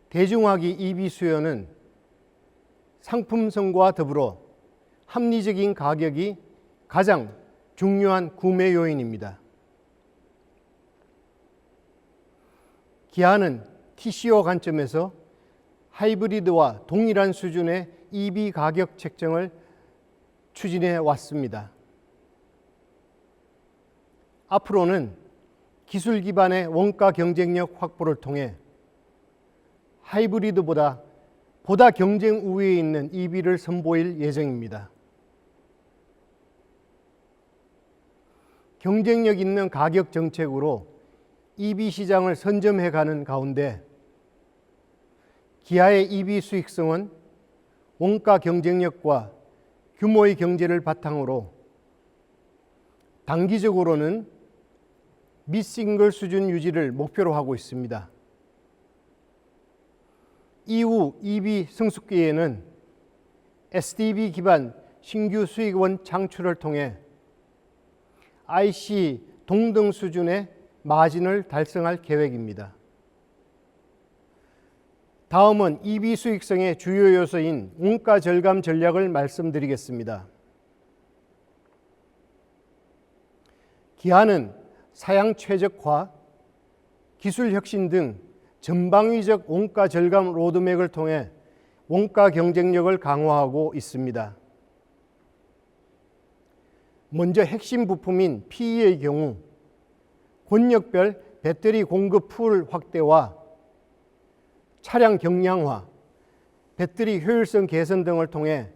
대중화기 EV 수요는 상품성과 더불어 합리적인 가격이 가장 중요한 구매 요인입니다. 기아는 TCO 관점에서 하이브리드와 동일한 수준의 EV 가격 책정을 추진해 왔습니다. 앞으로는 기술 기반의 원가 경쟁력 확보를 통해 하이브리드보다 보다 경쟁 우위에 있는 EV를 선보일 예정입니다. 경쟁력 있는 가격 정책으로 EV 시장을 선점해가는 가운데 기아의 EV 수익성은 원가 경쟁력과 규모의 경제를 바탕으로 단기적으로는 미싱글 수준 유지를 목표로 하고 있습니다. 이후 EV 성숙기에는 SDV 기반 신규 수익원 창출을 통해 IC 동등 수준의 마진을 달성할 계획입니다. 다음은 EV 수익성의 주요 요소인 원가 절감 전략을 말씀드리겠습니다. 기아는 사양 최적화, 기술 혁신 등 전방위적 원가 절감 로드맵을 통해 원가 경쟁력을 강화하고 있습니다. 먼저 핵심 부품인 PE의 경우 권역별 배터리 공급 풀 확대와 차량 경량화, 배터리 효율성 개선 등을 통해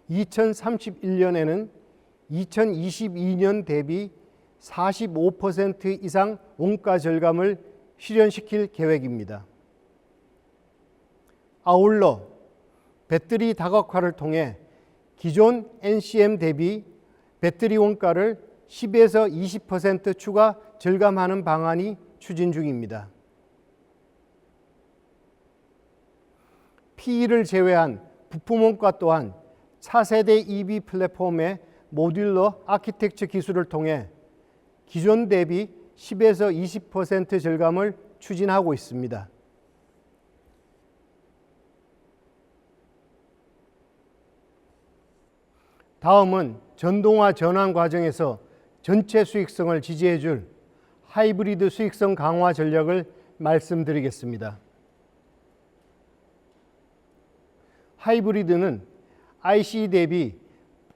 2031년에는 2022년 대비 45% 이상 원가 절감을 실현시킬 계획입니다. 아울러 배터리 다각화를 통해 기존 NCM 대비 배터리 원가를 10에서 20% 추가 절감하는 방안이 추진 중입니다. PE를 제외한 부품 원가 또한 차세대 EV 플랫폼의 모듈러 아키텍처 기술을 통해 기존 대비 10에서 20% 절감을 추진하고 있습니다. 다음은 전동화 전환 과정에서 전체 수익성을 지지해 줄 하이브리드 수익성 강화 전략을 말씀드리겠습니다. 하이브리드는 ICE 대비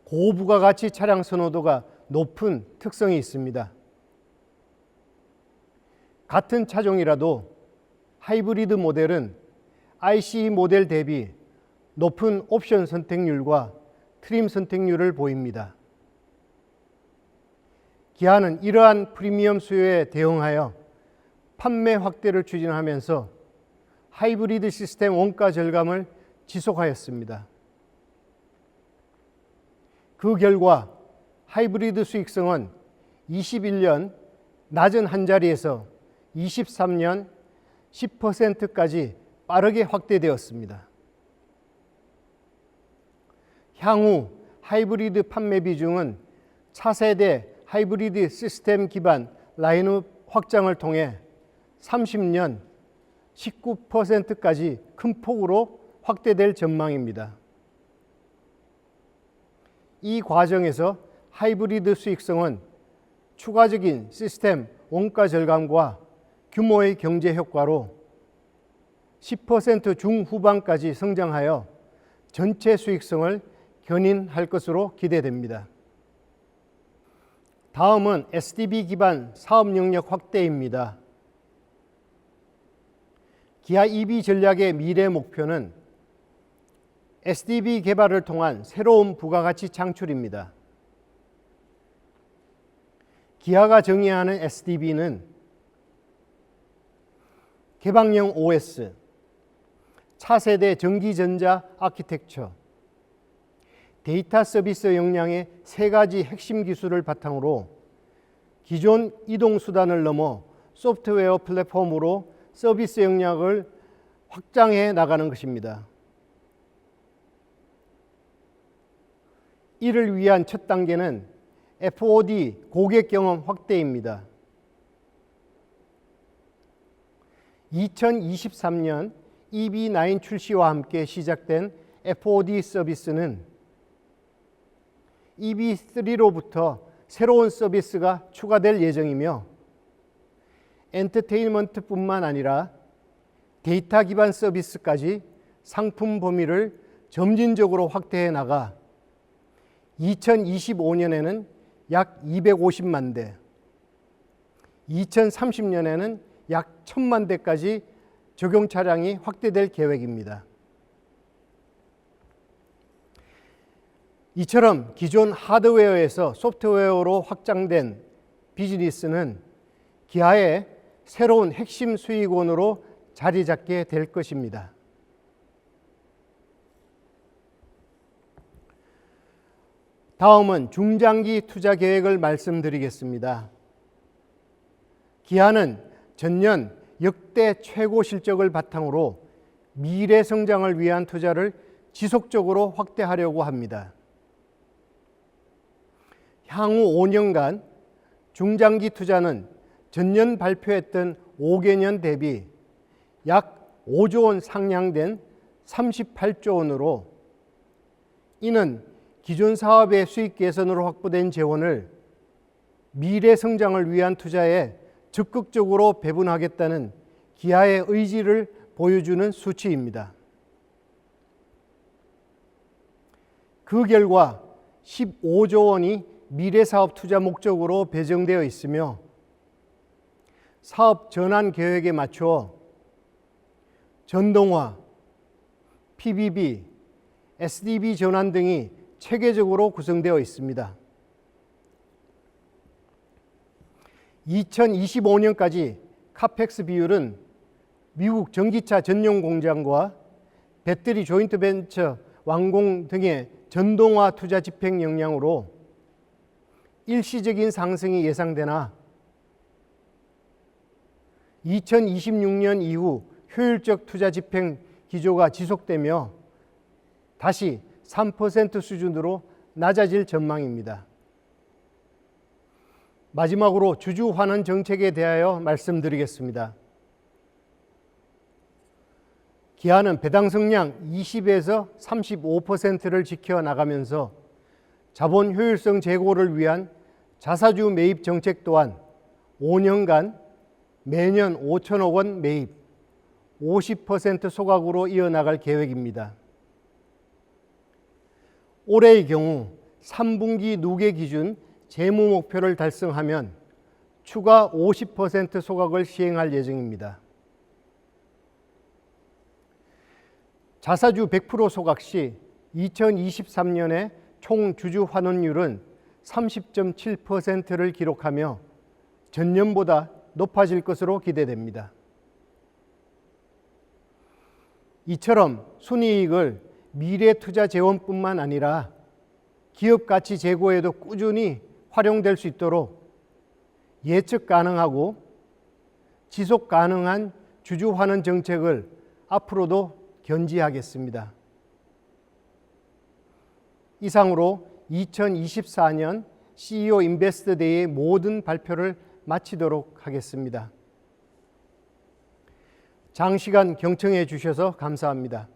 고부가가치 차량 선호도가 높은 특성이 있습니다. 같은 차종이라도 하이브리드 모델은 ICE 모델 대비 높은 옵션 선택률과 트림 선택률을 보입니다. 기아는 이러한 프리미엄 수요에 대응하여 판매 확대를 추진하면서 하이브리드 시스템 원가 절감을 지속하였습니다. 그 결과 하이브리드 수익성은 21년 낮은 한자리에서 23년 10%까지 빠르게 확대되었습니다. 향후 하이브리드 판매 비중은 차세대 하이브리드 시스템 기반 라인업 확장을 통해 30년 19%까지 큰 폭으로 확대될 전망입니다. 이 과정에서 하이브리드 수익성은 추가적인 시스템 원가 절감과 규모의 경제 효과로 10% 중후반까지 성장하여 전체 수익성을 견인할 것으로 기대됩니다. 다음은 SDV 기반 사업 영역 확대입니다. 기아 EV 전략의 미래 목표는 SDV 개발을 통한 새로운 부가가치 창출입니다. 기아가 정의하는 SDV는 개방형 OS, 차세대 전기전자 아키텍처, 데이터 서비스 역량의 세 가지 핵심 기술을 바탕으로 기존 이동수단을 넘어 소프트웨어 플랫폼으로 서비스 역량을 확장해 나가는 것입니다. 이를 위한 첫 단계는 FOD 고객 경험 확대입니다. 2023년 EV9 출시와 함께 시작된 FOD 서비스는 EV3로부터 새로운 서비스가 추가될 예정이며 엔터테인먼트뿐만 아니라 데이터 기반 서비스까지 상품 범위를 점진적으로 확대해 나가 2025년에는 약 250만 대, 2030년에는 약 1000만 대까지 적용 차량이 확대될 계획입니다. 이처럼 기존 하드웨어에서 소프트웨어로 확장된 비즈니스는 기아의 새로운 핵심 수익원으로 자리 잡게 될 것입니다. 다음은 중장기 투자 계획을 말씀드리겠습니다. 기아는 전년 역대 최고 실적을 바탕으로 미래 성장을 위한 투자를 지속적으로 확대하려고 합니다. 향후 5년간 중장기 투자는 전년 발표했던 5개년 대비 약 5조 원 상향된 38조 원으로 이는 기존 사업의 수익 개선으로 확보된 재원을 미래 성장을 위한 투자에 적극적으로 배분하겠다는 기아의 의지를 보여주는 수치입니다. 그 결과 15조 원이 미래사업 투자 목적으로 배정되어 있으며 사업 전환 계획에 맞추어 전동화, PBB, SDV 전환 등이 체계적으로 구성되어 있습니다. 2025년까지 카펙스 비율은 미국 전기차 전용 공장과 배터리 조인트 벤처 완공 등의 전동화 투자 집행 역량으로 일시적인 상승이 예상되나 2026년 이후 효율적 투자 집행 기조가 지속되며 다시 3% 수준으로 낮아질 전망입니다. 마지막으로 주주 환원 정책에 대하여 말씀드리겠습니다. 기아는 배당 성량 20에서 35%를 지켜나가면서 자본 효율성 제고를 위한 자사주 매입 정책 또한 5년간 매년 5천억 원 매입, 50% 소각으로 이어나갈 계획입니다. 올해의 경우 3분기 누계 기준 재무 목표를 달성하면 추가 50% 소각을 시행할 예정입니다. 자사주 100% 소각 시 2023년에 총 주주 환원율은 30.7%를 기록하며 전년보다 높아질 것으로 기대됩니다. 이처럼 순이익을 미래 투자 재원뿐만 아니라 기업 가치 제고에도 꾸준히 활용될 수 있도록 예측 가능하고 지속 가능한 주주 환원 정책을 앞으로도 견지하겠습니다. 이상으로 2024년 CEO 인베스트 데이의 모든 발표를 마치도록 하겠습니다. 장시간 경청해 주셔서 감사합니다.